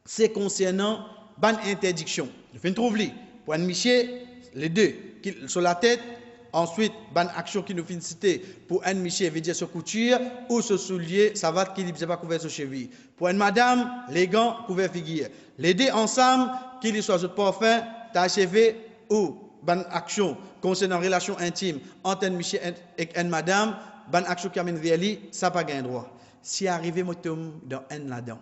S3: c'est concernant ban interdiction. Je vais trouver pour un Miché, les deux, sur la tête, ensuite ban action qui nous fait citer pour un Miché, veut dire se couture ou se soulier, ça va qu'il ne pas couvert sur cheville. Pour une madame, les gants couverts figuier. Les deux ensemble, qu'il soit parfum, t'achevé ou ban action concernant relation intime entre un monsieur et une madame, ban action qui amène vers lui, ça pas gain droit. Si arrivé moi tombe dans un là-dedans.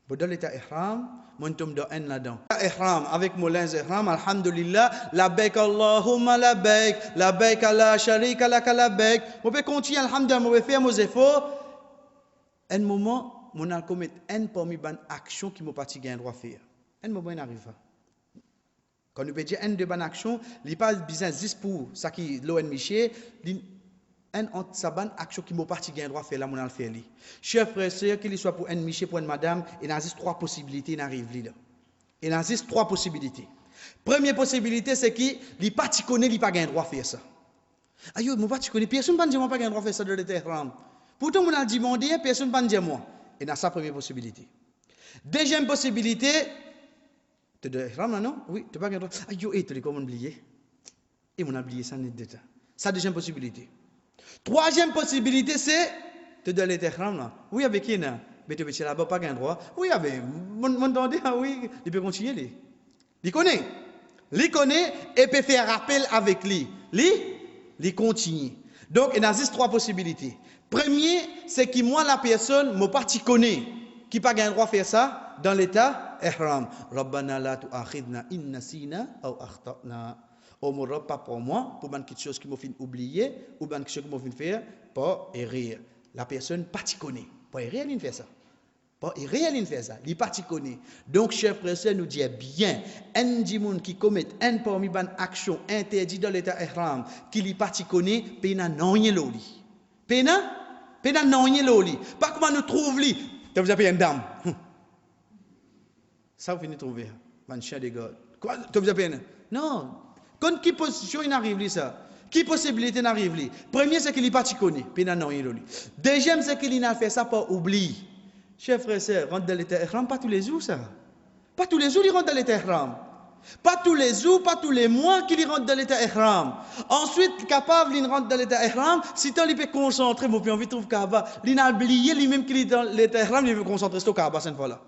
S3: Dans l'état ihram, moi tombe dans un là-dedans. Ihram avec mon linge ihram, alhamdulillah, labbaik Allahumma labbaik, labbaik la sharika lak labbaik. On peut continuer alhamdulillah, on peut faire mes efforts. Un moment, mon a commettre un parmi ban action qui m'a parti gain droit faire. Un moment il arrive. Quand nous peut dire une de bonne action, il n'est pas besoin juste pour ça qui l'ON Miché, une sa bonne action qui m'a parti gain droit faire là, mon le faire li. Chers frères et sœurs, qu'il soit pour un Miché, pour une madame, il y a juste trois possibilités, il arrive là. Il y a juste trois possibilités. Première possibilité, c'est qu'il n'est pas connaît, il n'est pas gain droit faire ça. Aïe, moi pas connaît, personne ne dit moi pas gain droit faire ça de l'éternel. Pourtant, on a demandé, personne ne dit moi. Et dans sa première possibilité. Deuxième possibilité, tu dois ihram non? Oui, tu pas gagner. Aïe, tu es comment oublier? Et on a oublié ça net de temps. Ça deuxième possibilité. Troisième possibilité c'est tu dois aller ihram là. Oui avec qui là? Mais tu peux là-bas pas gagner droit. Oui avec mon demandé ah oui, il peut continuer lui. Il connaît et peut faire rappel avec lui. Il continue. Donc il y a juste trois possibilités. Premier, c'est que moi la personne me parti connaît qui pas gagner droit faire ça dans l'état ihram. Rabbana la tu'akhidna in nasina aw akhtana. Oh mon Rabb, pas pour moi, pour quelque chose qui m'a fait oublier ou quelque chose qui m'a fait faire, pas errer. La personne pas connaît. Pas errer, elle fait ça. Pas errer, elle fait ça. Il pas connaît. Donc, chers frères et sœurs, nous dit bien, un dimoun qui commet un parmi ban action interdite dans l'état ihram, qui li pas connaît, pena non yeloli. Pena non yeloli. Pas comment nous trouve li. Tu vous appelez une dame. Ça, vous finissez de trouver. Un chien de God. Quoi? Tu vous appelez? Non. Quand qui position il arrive là ça? Qui possibilité n'arrive là? Premier, c'est qu'il n'est pas connu. Puis non, il est. Deuxième, c'est qu'il n'a fait ça pour oublier. Chers frères et sœurs, rentre dans l'état ihram, pas tous les jours ça. Pas tous les jours, il rentre dans l'état ihram. Pas tous les jours, pas tous les mois qu'il rentre dans l'état ihram. Ensuite, capable, il rentre dans l'état ihram. Si tant il peut concentrer, vous pouvez envie de trouver Kaaba. Il a oublié lui-même qu'il est dans l'état ihram, il veut concentrer sur Kaaba cette fois-là.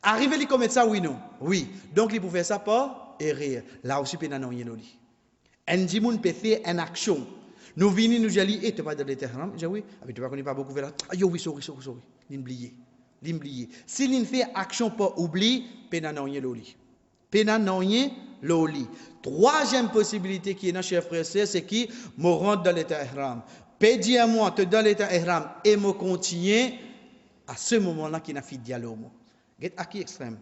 S3: Arriver, il commet ça, oui, non? Oui. Donc, il peut faire ça pas errer. Là aussi, il non yeloli. Un dimoun peut faire une action. Nous venons, nous allons, et tu vas dans l'état ihram. Je dis oui. Mais tu ne connais pas beaucoup vers là. Ah, oui, sorry. L'oublier. S'il fait action pour oublier, il non yeloli. Troisième possibilité qui est dans chers frères et sœurs, c'est qui me rentre dans l'état ihram. Pédie à moi, te dans l'état ihram et me continue à ce moment-là qui n'a fait dialogue. À qui extrême?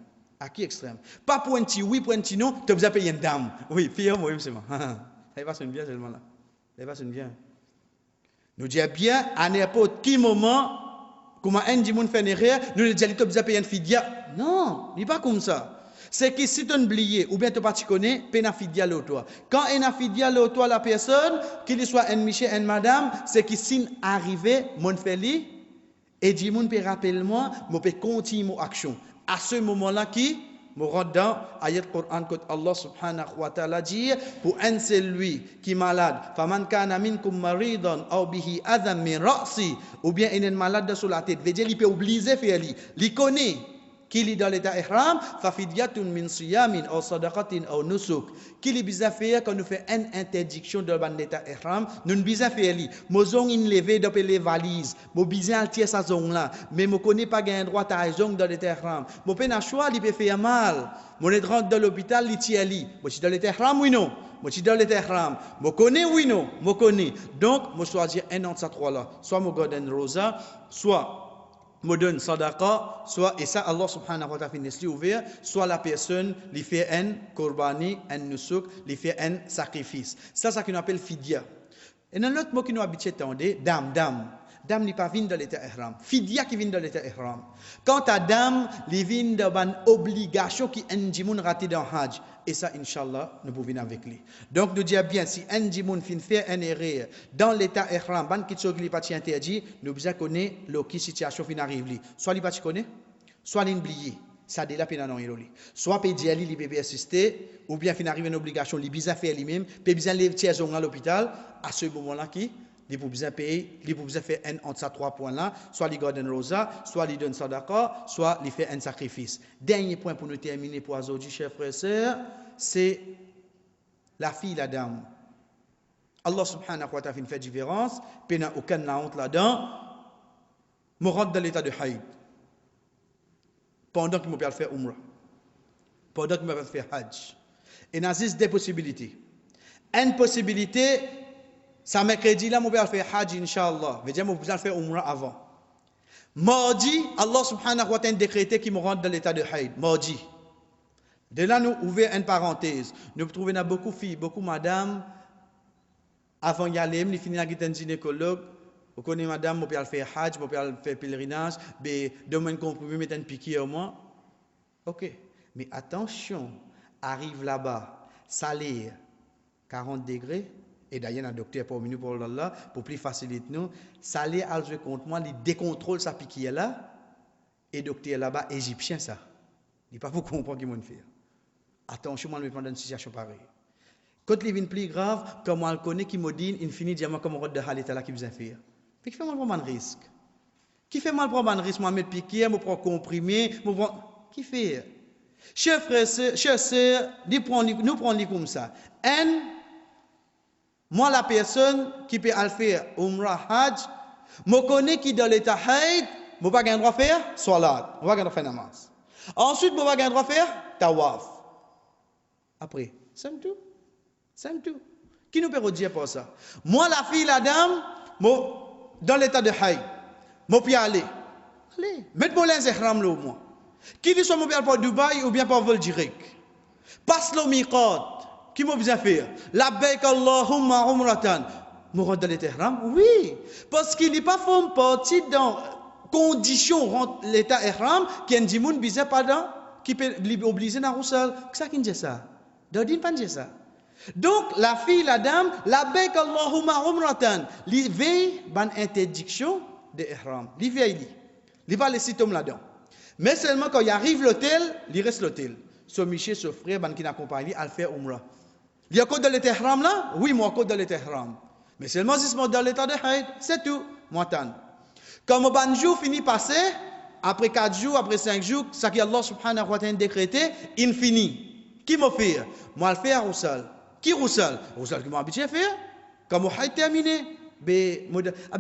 S3: Pas pour un petit oui, pour un petit non, tu as payé une dame. Oui, fille, moi, c'est moi. Ça va sonner bien seulement là. Ça va sonner bien. Nous disons bien, à n'importe quel moment, Comment un dit mon fait une erreur, nous le disons que vous avez payé une fidia. Non, il n'est pas comme ça. C'est que si tu as oublié, ou bien tu n'as pas connais, peine fidia l'autre toi. Quand un fidia l'autre toi, la personne, qu'il soit un monsieur, un madame, c'est que si arrivé, mon fait li, et dit mon peut rappeler moi, mon peut continuer mon action. À ce moment-là qui me rend dans ayat Coran que Allah subhanahu wa ta'ala dit pour un celui qui est malade, faman kana minkum maridan aw bihi adam min ra'si, ou bien il est malade sur la tête, veut dire il peut obliger faire li connaît qu'il est dans l'état ihram, fa fidyatun min siyamin aw sadaqatin aw nusuk. Qu'il est bizarre faire quand nous fait une interdiction dans l'état ihram, nous bizarre faire li. Mozong in lever depuis les valises, mo bizarre altier sa zone là, mais mo connaît pas gain droit à zone dans l'état ihram. Mo peine choix, il peut faire mal. Mo est rentre dans l'hôpital, li tier li. Mo ci dans l'état ihram oui non. Mo ci dans l'état ihram. Mo connaît oui non, mo connaît. Donc mo choisir un entre ces trois là. Soit mo garden rosa, soit me donne sadaqa, soit, et ça Allah subhanahu wa ta'ala finit ouvert, soit la personne lui fait un korbani, un nusuk, lui fait un sacrifice. Ça, c'est ce qu'on appelle fidya. Et dans l'autre mot qui nous habitue à dame. Dame n'est pas vient dans l'état ihram. Fidya qui vient dans l'état ihram. Quant à dame, il vient dans une obligation qui est un raté dans le hajj. Et ça, Inch'Allah, nous pouvons venir avec lui. Donc, nous disons bien, si un djimoun fait un erreur dans l'état ihram, ban qui n'est pas interdit, nous devons connaître la situation qui arrive. Soit il n'est pas connaît, soit il oublié. Ça déjà peine non iroli. Soit peut dire il peut assister, ou bien fin arrive une obligation, il besoin faire lui-même, peut besoin les tiers à l'hôpital, à ce moment-là qui il faut besoin payer, il faut besoin faire un entre ces trois points là, soit il garde un rosa, soit il donne sadaqa, soit il fait un sacrifice. Dernier point pour nous terminer pour aujourd'hui, chers frères et sœurs, c'est la fille, la dame. Allah subhanahu wa ta'ala fait différence, il n'y a aucune honte là-dedans, me rentre dans l'état de haïd. Pendant qu'il me peut faire umrah, pendant qu'il me peut faire hajj. Et il y a des possibilités. Une possibilité, ça mercredi là, je vais faire hajj, Inch'Allah. Je vais dire, faire umrah avant. Mardi, Allah subhanahu wa ta'ala décrété qu'il me rentre dans l'état de haïd. Mardi. De là, nous ouvrons une parenthèse. Nous trouvons beaucoup de filles, beaucoup de madames. Avant d'y aller, nous finissons avec un gynécologue. Vous connaissez madame, je peux faire hajj, je peux faire pèlerinage. Mais demain, qu'on peut mettre un piquet au moins. Ok. Mais attention, arrive là-bas, salaire 40 degrés. Et d'ailleurs, un docteur pour nous pour Allah, pour plus faciliter nous, salaire à jouer contre moi, il décontrôle sa piquet là. Et docteur là-bas, égyptien ça. Il n'est pas pour comprendre ce qu'il fait. Attention, moi, je vais prendre une situation pareille. Quand il vient plus grave, comme on le connaît, qui me dit, il finit diamant comme on regarde de halit là qui vous a fait. Qui fait mal prendre un risque? Qui fait mal prendre un risque? Moi, mettre piqué, je prends comprimé, je prends. Qui fait? Chers frères, chers sœurs, nous prenons comme ça. Moi, la personne qui peut faire umrah hajj, je connais qui dans l'état haïd, je n'ai pas le droit de faire salat, je n'ai pas le droit de faire namaz. Ensuite, je n'ai pas le droit de faire tawaf. Après, c'est tout. C'est tout. Qui nous peut dire pour ça? Moi, la fille, la dame, dans l'état de haïd, je peux y aller. Allez, mettez-moi les ihram là au moins. Qui dit soit je peux aller pour Dubaï ou bien pour vol direct? Passe le miqat. Qui m'a besoin faire? Labbaik Allahumma umratan. Je rentre dans l'état ihram? Oui. Parce qu'il n'est pas fait partie dans condition l'état ihram qui est un dimoun bizarre pendant qui peut obliger à roussel. Qu'est-ce qui dit ça? Dodin pas dit ça. Donc la fille, la dame, labbaik Allahumma umratan, li veille ban interdiction de ihram. Li veille li va les symptômes là-dedans. Mais seulement quand il arrive l'hôtel, il reste l'hôtel. So Michel, son frère, ban qui l'accompagne, il fait umrah. Il y a quoi dans l'état ihram là? Oui, moi quoi dans l'état ihram. Mais seulement si c'est dans l'état de haïd, c'est tout. Moi tan. Quand mon banjou finit passer, après 4 jours, après 5 jours, ça qui Allah subhanahu wa ta'ala décrété, il finit. Qui m'a fait? Moi le fais à Roussal. Qui Roussal? Roussal qui m'a habitué à faire. Quand mon haïd terminé,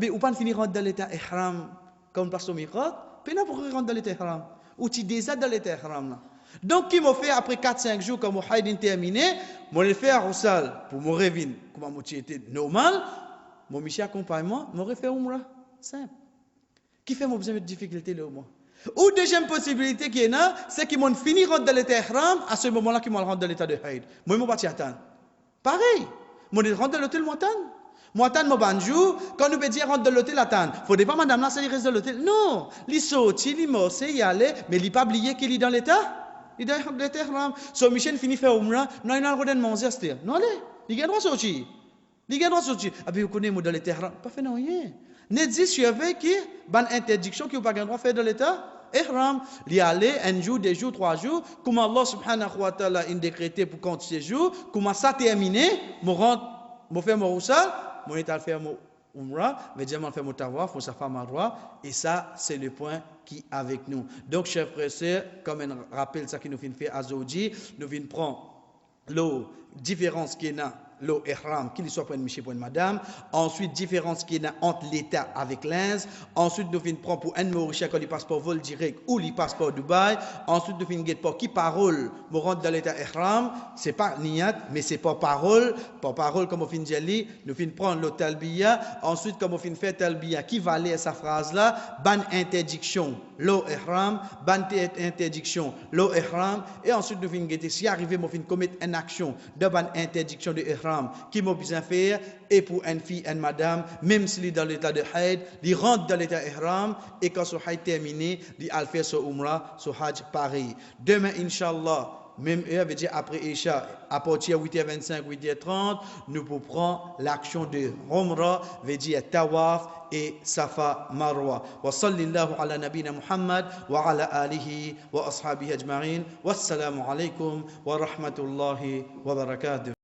S3: ou pas finir dans l'état ihram comme place au miqat, puis pour rentrer dans l'état ihram. Ou tu déjà dans l'état ihram là. Donc, qui m'a fait après 4-5 jours, quand mon haïd terminé, je le fait à Roussal pour me revenir, comme mon était normal, mon monsieur accompagnement, je refait umrah. Simple. Qui fait mon besoin de difficulté là au moins? Ou deuxième possibilité qui est là, c'est qu'ils m'ont fini rentrer dans l'état ihram, à ce moment-là, qu'ils m'ont rentré dans l'état de haïd. Moi, je ne vais pas attendre. Pareil. Je rentre dans l'hôtel, moi, Moi, tant mon banjou, quand nous peut dire rentre de l'hôtel, attendre. Faudrait pas, madame, là, ça, il reste de l'hôtel. Non, il sorti, il morce, il y allait, mais il pas oublié qu'il est dans l'état. Il est dans l'état, so Michel finit faire umrah, non, il a le droit de manger, c'est non, allez, il a le droit de sortir. Il a le droit de sortir. Ah, puis vous connaissez, moi, dans l'état, pas fait non, rien. Ne dis, surveille qui, ban interdiction, qui n'a pas le droit de faire dans l'état. Ihram, il y aller un jour, 2 jours, 3 jours, comme Allah subhanahu wa ta'ala a décrété pour compter ces jours, comment ça terminé, je rentre, je fais mon roussal, je vais faire mon umrah, je vais faire mon tawaf, mon safa marwa, et ça, c'est le point qui est avec nous. Donc, chers frères et sœurs, comme un rappel, ça qui nous fait aujourd'hui, nous venons prendre la différence qu'il y a le ihram, qu'il soit pour monsieur pour une madame. Ensuite, différence qu'il y a entre l'État avec l'Inde. Ensuite, nous venons prendre pour un Mauricien quand il passe par vol direct ou il passe par Dubaï. Ensuite, nous venons pour qui parole, nous rentre dans l'État ihram. C'est pas niyat, mais c'est pas parole. Par parole, comme on finit dire, nous venons prendre le talbiya. Ensuite, comme on finit faire talbiya, qui va lire sa phrase là, ban interdiction, le ihram, ban interdiction, le ihram. Et ensuite, nous venons guetter si arrivé, nous venons commettre une action de ban interdiction de ihram. Qui m'a besoin faire et pour une fille, une madame, même s'il est dans l'état de haïd, il rentre dans l'état ihram et quand son haïd terminé, il a fait son umrah, son hajj pareil. Demain, Inch'Allah, même veut dire après Isha, à partir de 8h25, 8h30, nous pouvons prendre l'action de umrah, veut dire tawaf et safa marwa. Wa sallallahu ala nabina Muhammad wa ala alihi wa ashabihi ajma'in. Wassalamu alaikum wa rahmatullahi wa barakatuh.